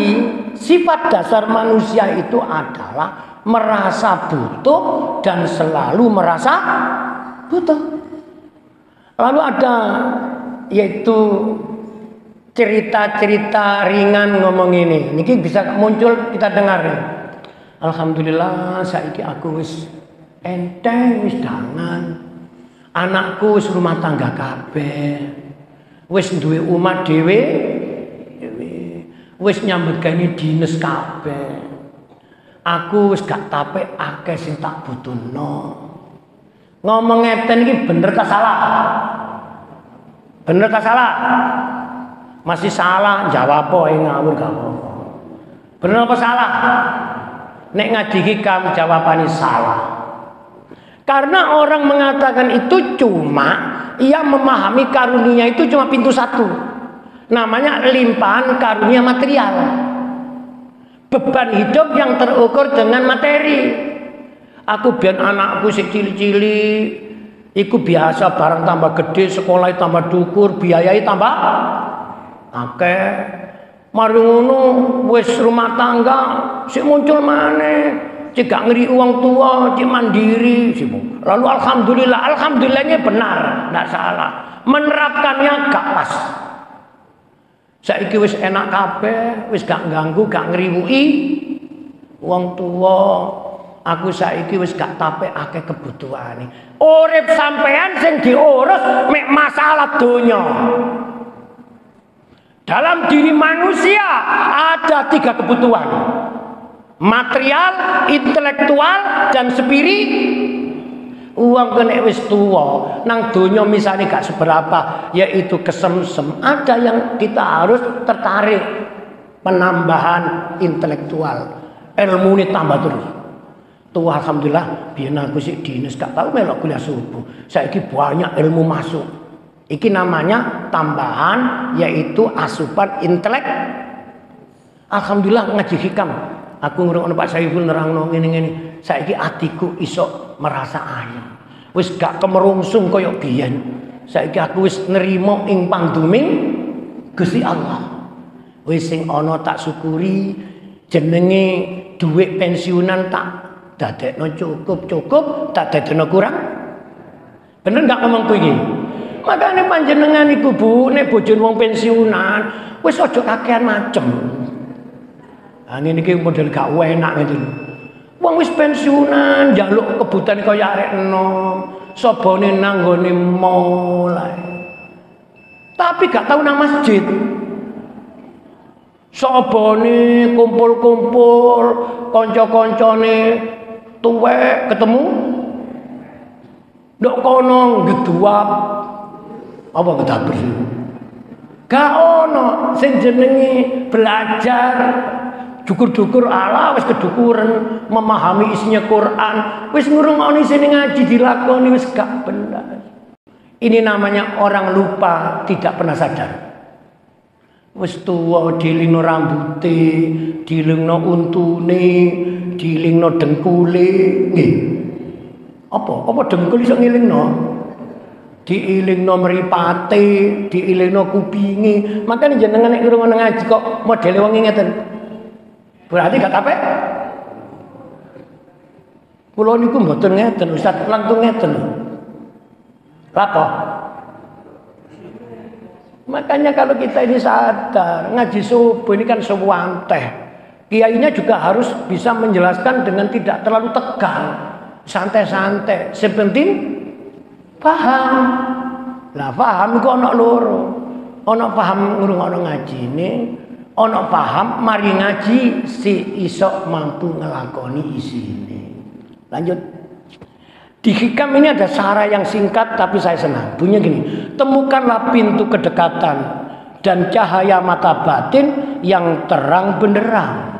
sifat dasar manusia itu adalah merasa butuh dan selalu merasa butuh. Lalu ada yaitu cerita-cerita ringan ngomong ini. Niki bisa muncul kita dengar. Alhamdulillah saiki aku wis enteng, wis dangan. Anakku wis rumah tangga kabeh. Wis duwe umat dhewe, wis nyambut gawe dinas kabeh. Aku wis gak tapek akeh sing tak butuhno. Ngomong ngeten iki bener ta salah? Bener ta salah? Masih salah, jawab apa ngawur gak apa-apa. Bener apa salah? Nek ngaji hikam jawabane salah. Karena orang mengatakan itu cuma ia memahami karunia itu cuma pintu satu. Namanya limpahan karunia material. Beban hidup yang terukur dengan materi. Aku biar anakku sik cilik-cilik iku biasa barang tambah gede, sekolah tambah dukur, biayai tambah akeh. Mari ngono wis rumah tangga sik muncul maneh. Cik gak ngeri uang tua, cik mandiri. Lalu alhamdulillahnya benar, tidak salah. Menerapkannya gak pas. Saiki wis enak kabeh, wis gak ganggu, gak ngriwuki uang tua. Aku saiki wis gak tapek akeh kebutuhane. Urip sampean sing diurus mek masalah donya. Dalam diri manusia ada 3 kebutuhan. Material, intelektual, dan uang kena wis tua nang donya misalnya gak seberapa, yaitu kesemsem. Ada yang kita harus tertarik, penambahan intelektual, ilmu ini tambah terus. Tuh alhamdulillah biyen aku sik dinas gak tau melok kuliah subuh. Saiki banyak ilmu masuk. Iki namanya tambahan, yaitu asupan intelek. Alhamdulillah ngaji hikam. Aku ngrungokno Pak Saiful nerangno ngene-ngene. Saiki atiku iso merasa ayem. Wis gak kemerungsung kaya biyen. Saiki aku wis nerima ing panduming Gusti Allah. Wis sing ana tak syukuri, jenenge dhuwit pensiunan tak dadekno cukup, tak dadekno kurang. Bener gak ngomong kuwi iki? Makane panjenengan iku Bu, nek bojone wong pensiunan, wis aja kakean macem. Ngene iki model gak enak gitu. Wong wis pensiunan njaluk kebutuhan kaya arek enom, sobone nang nggone mulai. Tapi gak tau nang masjid. Sobone kumpul-kumpul, kanca-kancane tuwek ketemu. Ndok kono geduap. Apa gedabres? Gak ono sing jenenge belajar. Dukur-dukur ala wis kedukuran memahami isinya Quran, wis ngrungokne sini ngaji dilakoni wis gak bener. Ini namanya orang lupa, tidak pernah sadar. Wis tuwa dilingno rambute, dilingno untune, dilingno dengkule. Nggih. Apa dengkul iso ngilingno? Diilingno mripate, diilingno kupinge. Makane jenengan nek ngrungokno ngaji kok modele wong ngeten. Berarti gak kapek? Kula niku mboten ngeten, Ustaz, langsung ngeten. Apa? Makanya kalau kita ini sadar, ngaji subuh ini kan sewanteh. Kiainya juga harus bisa menjelaskan dengan tidak terlalu tegang, santai-santai. Sepenting paham. Lah paham iku ana loro. Ana paham ngrungokno ngaji ini, ana paham mari ngaji si iso mampu ngelakoni isine. Lanjut. Di hikam ini ada syarah yang singkat tapi saya senang. Bunyinya gini, temukanlah pintu kedekatan dan cahaya mata batin yang terang benderang.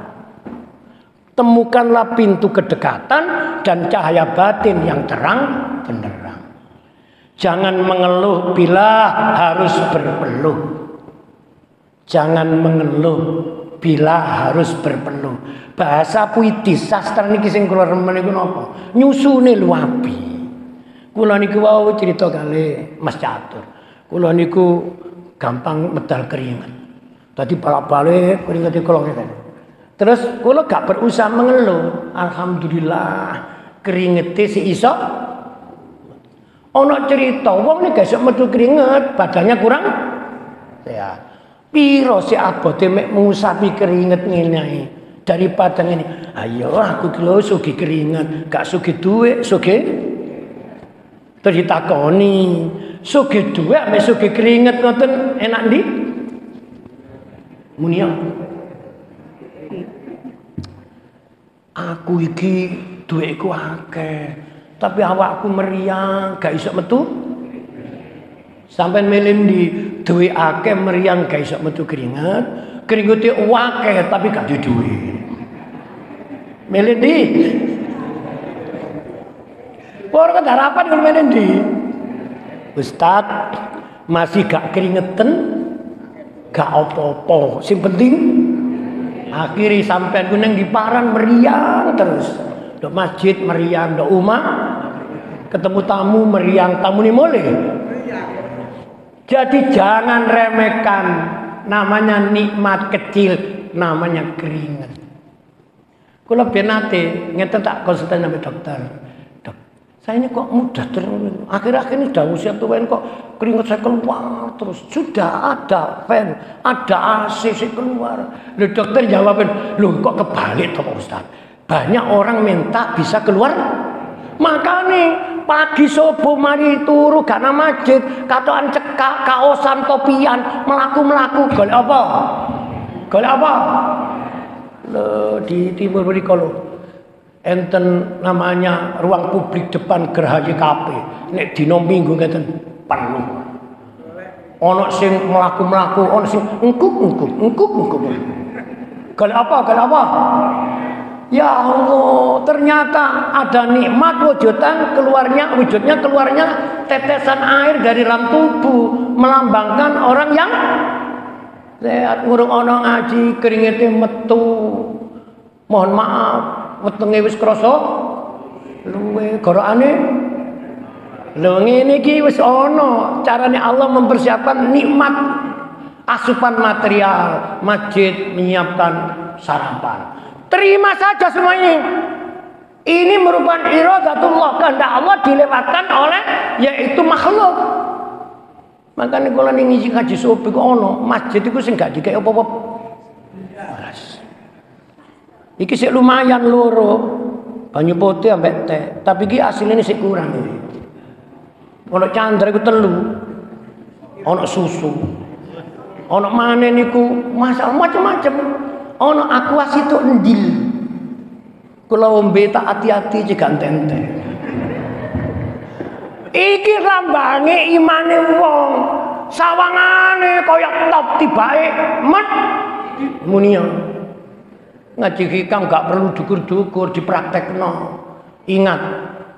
Temukanlah pintu kedekatan dan cahaya batin yang terang benderang. Jangan mengeluh bila harus berpeluh. Jangan mengeluh bila harus berpeluh. Bahasa puitis sastra niki sing kula remen niku napa? Nyusune luapi. Kula niku wau crita kali Mas Catur. Kula niku gampang medal keringat. Dadi balak-balik keringete kula ngeten. Terus kula gak berusaha mengeluh. Alhamdulillah keringete si iso. Ana cerita wong nek gak metu keringet, badannya kurang sehat. Piro si abote mek ngusapi keringet ngene ae. Daripada ngene, ayo aku ki lho sugih keringet, gak sugih dhuwit, sugih terus ditakoni, sugih dhuwit mek sugih keringet ngoten enak ndi? Muni aku iki dhuwitku akeh, tapi awakku meriang, gak iso metu. Sampai milih di duwe akeh meriang gak iso metu keringet, keringete akeh tapi gak duwe. Milih di. Ora kedarapan kalau milih di. Ustaz masih gak keringetan, gak apa-apa. Sing penting akhiri sampean ku nang di paran meriang terus. Ndok masjid meriang, ndok omah ketemu tamu meriang, tamu ni mulai. Jadi jangan remehkan namanya nikmat kecil, namanya keringat. Kalau benate ngeten tak konsultasi sama dokter. Dok, saya ini kok mudah terus. Akhir-akhir ini sudah usia tua kok keringat saya keluar terus. Sudah ada fan, ada AC saya keluar. Lalu dokter jawabin, loh kok kebalik toh Pak Ustaz? Banyak orang minta bisa keluar. Makanya pagi subuh mari turu gak nang masjid, katokan cekak, kaosan, topian, melaku-melaku, golek apa? Golek apa? Loh, di timur mriko lho. Enten namanya ruang publik depan Geraha YKP. Nek dina Minggu ngeten penuh. Ana sing melaku-melaku, ana sing engkuk. Golek apa? Golek apa? Ya Allah, ternyata ada nikmat wujudnya keluarnya tetesan air dari dalam tubuh melambangkan orang yang sehat. Ngurung ono ngaji keringete metu. Mohon maaf, wetenge wis krasa luwe gorokane. Lho ngene iki wis ono carane Allah mempersiapkan nikmat asupan material, masjid menyiapkan sarapan. Terima saja semua ini. Ini merupakan iradatullah, kehendak Allah dilewatkan oleh yaitu makhluk. Makanya kalau ini ngisi kaji subuh kok ono masjid itu sing gak dikek apa-apa. Iki sik lumayan loro. Banyu putih ambek teh, tapi iki asline sik kurang iki. Ono candra iku 3. Ono susu. Ono maneh niku masalah macam-macam. Ono akuas itu endil. Kula ombe tak hati-hati jek ente. Iki lambange imane wong. Sawangane kaya top tibake met munia. Ngaji hikam gak perlu dukur-dukur dipraktekno. Ingat,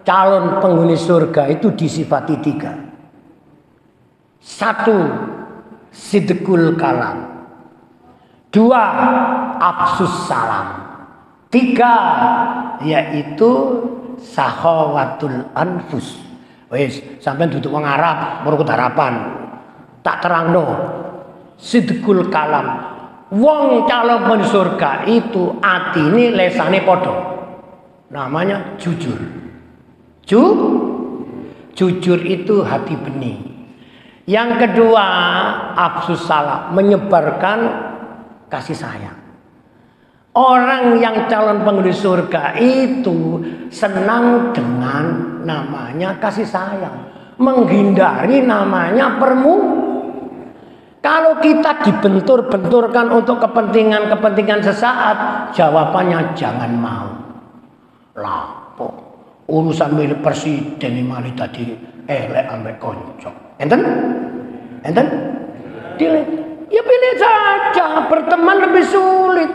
calon penghuni surga itu disifati 3. 1, sidqul kalam. 2, afsus salam. 3, yaitu sahawatul anfus. Wis, sampean duduk wong Arab, murut harapan. Tak terangno. Sidqul kalam. Wong calon penghuni surga itu atine lesane padha. Namanya jujur. Jujur itu hati bening. Yang kedua, afsus salam, menyebarkan kasih sayang. Orang yang calon penghuni surga itu senang dengan namanya kasih sayang, menghindari namanya Kalau kita dibentur-benturkan untuk kepentingan sesaat, jawabannya jangan mau. Lapo urusan milik presiden ini malah tadi elek ambek konco. Enten? Ya pilih saja, berteman lebih sulit.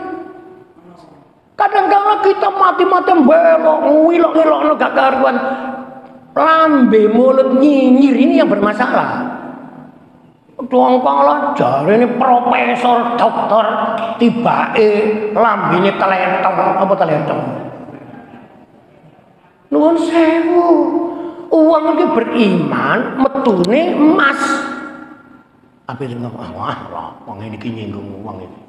Kadang-kadang kita mati-mati belok, ngilok-ngilok gak karuan. Lambe, mulut, nyinyir ini yang bermasalah. Tuang kala jare ini profesor, dokter, tibake lambene telentong, apa telentong? Nuwun sewu. Uang iki beriman, metune emas. Apa itu ngomong? Wah, wong iki nyinggung uang ini.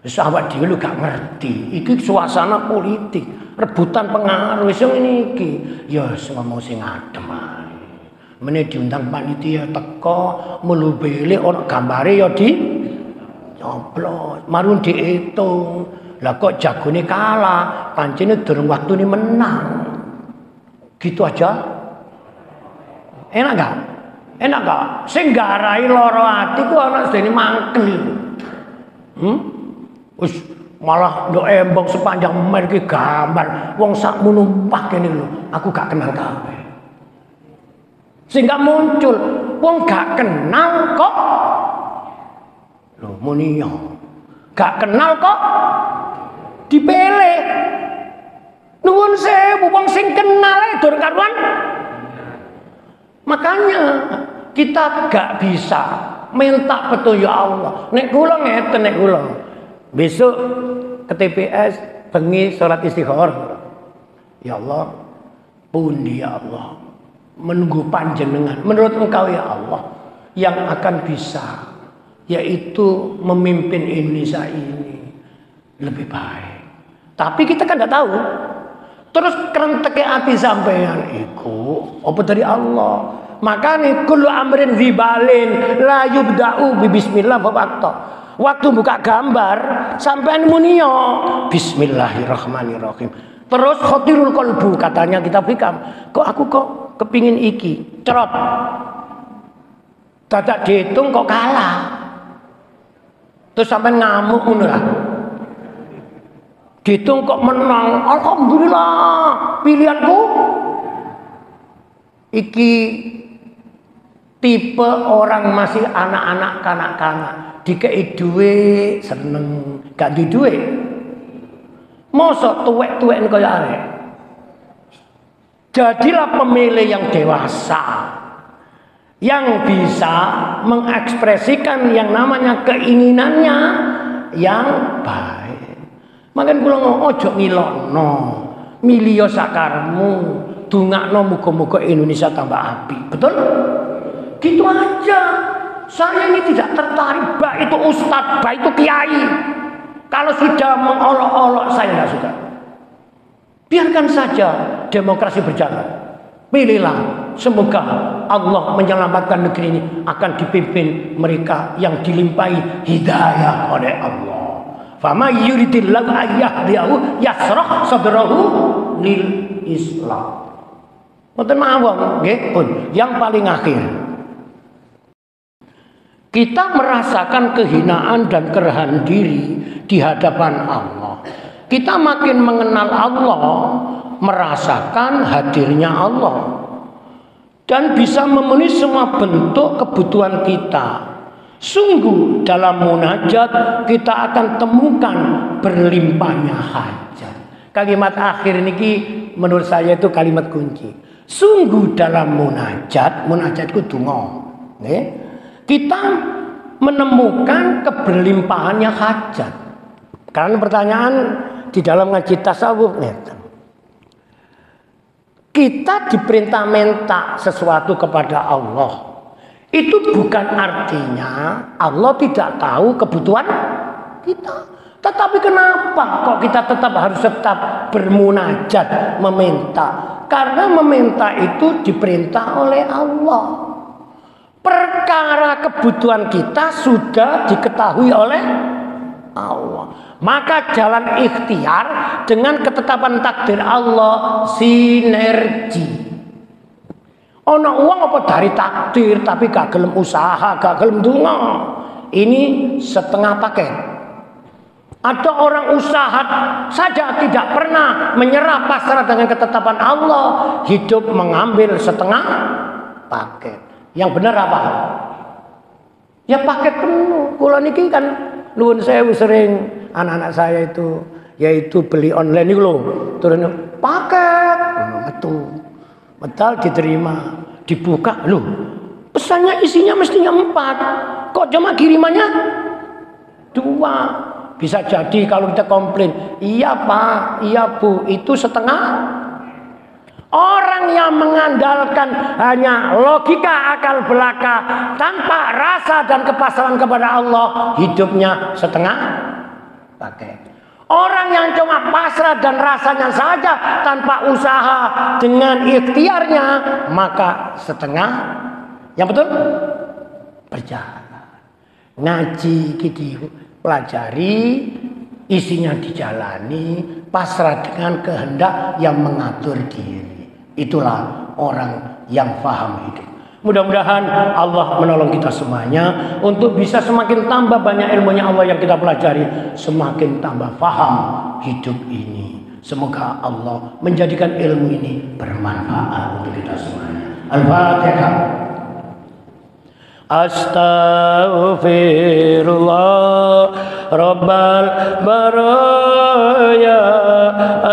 Sahabat dhewe lu gak ngerti. Iki suasana politik, rebutan pengaruh wis ngene iki. Ya ngomong sing adem ae. Meneh diundang panitia teko melu bele ana gambare ya di nyoblos, marun diitung. Lah kok jagone kalah, pancene durung waktune menang. Gitu aja. Enak gak? Enak gak? Sing garai lara ati ku ana sedene mangkel. Wis malah ndok embong sepanjang men iki gambar wong sakmono numpah kene lho. Aku gak kenal kabeh. Sehingga muncul wong gak kenal kok. Lho muni yo. Gak kenal kok dipilih. Nuwun sewu wong sing kenal ae durung karuan. Makanya kita gak bisa minta petunjuk Allah. Nek kula ngeten nek kula. Besok ke TPS bengi salat istikharah. Ya Allah, pundi ya Allah, menunggu panjenengan. Menurut Engkau ya Allah yang akan bisa, yaitu memimpin Indonesia ini lebih baik. Tapi kita kan tidak tahu. Terus kerenteke ati sampean iku apa dari Allah. Makanya kullu amrin zibalin la yubda'u bi bismillah fa waktu buka gambar sampean munio bismillahirrahmanirrahim. Terus khotirul qalbu katanya kita bikam. Kok aku kepingin iki cerot. Dadak dihitung kok kalah. Terus sampean ngamuk ngono lah. Dihitung kok menang. Alhamdulillah pilihanku iki tipe orang masih anak-anak kanak-kanak. Dikei duit seneng, gak di duit. Mosok tuwek-tuwek kaya arek. Jadilah pemilih yang dewasa, yang bisa mengekspresikan yang namanya keinginannya yang baik. Makan kula ojo ngilokno, milio sakarmu, dungakno muga-muga Indonesia tambah api. Betul? Gitu aja. Saya ini tidak tertarik, baik itu ustadz, baik itu kiai. Kalau sudah mengolok-olok saya tidak suka. Biarkan saja demokrasi berjalan. Pilihlah, semoga Allah menyelamatkan negeri ini akan dipimpin mereka yang dilimpahi hidayah oleh Allah. Fama yuridillahu ayyahdiyahu yasrah sadrahu lil Islam. Mboten mawon nggih pun. Yang paling akhir, kita merasakan kehinaan dan kerehaan diri di hadapan Allah. Kita makin mengenal Allah, merasakan hadirnya Allah, dan bisa memenuhi semua bentuk kebutuhan kita. Sungguh dalam munajat kita akan temukan berlimpahnya hajat. Kalimat akhir niki menurut saya itu kalimat kunci. Sungguh dalam munajat itu donga. Nggih. Kita menemukan keberlimpahannya hajat. Karena pertanyaan di dalam ngaji tasawuf, kita diperintah minta sesuatu kepada Allah. Itu bukan artinya Allah tidak tahu kebutuhan kita. Tetapi kenapa kok kita harus tetap bermunajat, meminta? Karena meminta itu diperintah oleh Allah. Perkara kebutuhan kita sudah diketahui oleh Allah. Maka jalan ikhtiar dengan ketetapan takdir Allah sinergi. Ono uang apa dari takdir tapi gak gelem usaha, gak gelem donga. Ini setengah paket. Ada orang usaha saja tidak pernah menyerah pasrah dengan ketetapan Allah, hidup mengambil setengah paket. Yang benar apa? Ya paket penuh. Kula niki kan nuwun sewu sering anak-anak saya itu yaitu beli online itu loh. Turun paket metu. Medal diterima, dibuka loh. Pesannya isinya mestinya 4. Kok cuma kirimannya 2? Bisa jadi kalau kita komplain, iya Pak, iya Bu, itu setengah. Orang yang mengandalkan hanya logika akal belaka tanpa rasa dan kepasrahan kepada Allah, hidupnya setengah paket. Orang yang cuma pasrah dan rasanya saja tanpa usaha dengan ikhtiarnya, maka setengah. Yang betul? Berjalan. Ngaji gitu, pelajari, isinya dijalani, pasrah dengan kehendak yang mengatur diri. Itulah orang yang paham hidup. Mudah-mudahan Allah menolong kita semuanya untuk bisa semakin tambah banyak ilmunya Allah yang kita pelajari, semakin tambah paham hidup ini. Semoga Allah menjadikan ilmu ini bermanfaat untuk kita semuanya. Al-Fatihah. Astaghfirullah Rabbal baraya,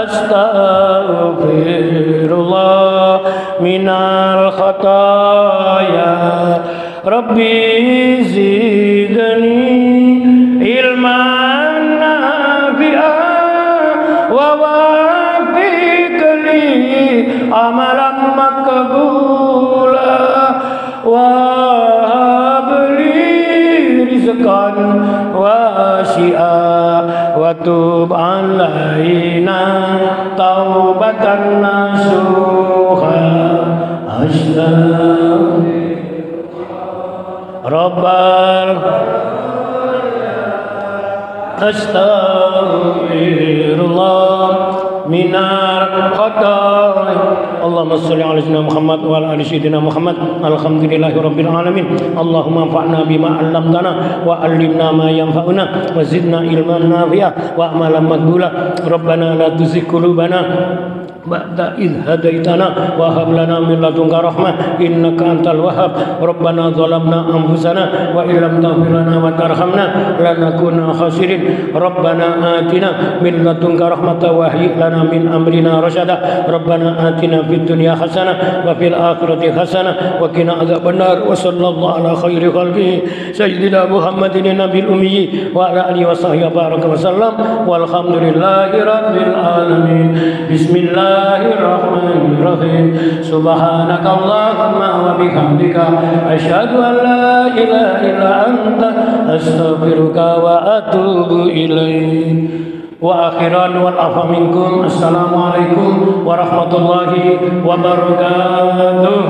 astaghfirullah minal khataya, Rabbi zidni ilman nafi'an wa wafiq li amalan maqbula wa rizqan wasi'a wa tub alaina taubatan nasuha, Rabbal astaghfirullah minar khataya. Allahumma shalli ala sayyidina Muhammad wa ala ali sayyidina Muhammad. Alhamdulillahi rabbil alamin. Allahumma anfa'na bima 'allamtana wa 'allimna ma yanfa'una wa zidna ilman nafi'a wa amalan maqbula. Rabbana la tuzigh qulubana ba'da idh hadaitana wa hab lana min ladunka rahmah innaka antal wahhab. Rabbana zalamna anfusana wa illam taghfir lana wa tarhamna lanakunanna khasirin. Rabbana atina min ladunka rahmatan wa hayyi lana min amrina rasyada. Rabbana atina fid dunya hasanah wa fil akhirati hasanah wa qina adzabannar. Wa sallallahu ala khairi khalqihi sayyidina Muhammadin nabiyil ummi wa ala alihi wa sahbihi baraka wa sallam walhamdulillahi rabbil alamin. Bismillahirrahmanirrahim. Subhanakallahumma wa bihamdika asyhadu an la ilaha illa anta astaghfiruka wa atubu ilaik. Wa akhiran wal afa minkum. Assalamualaikum warahmatullahi wabarakatuh.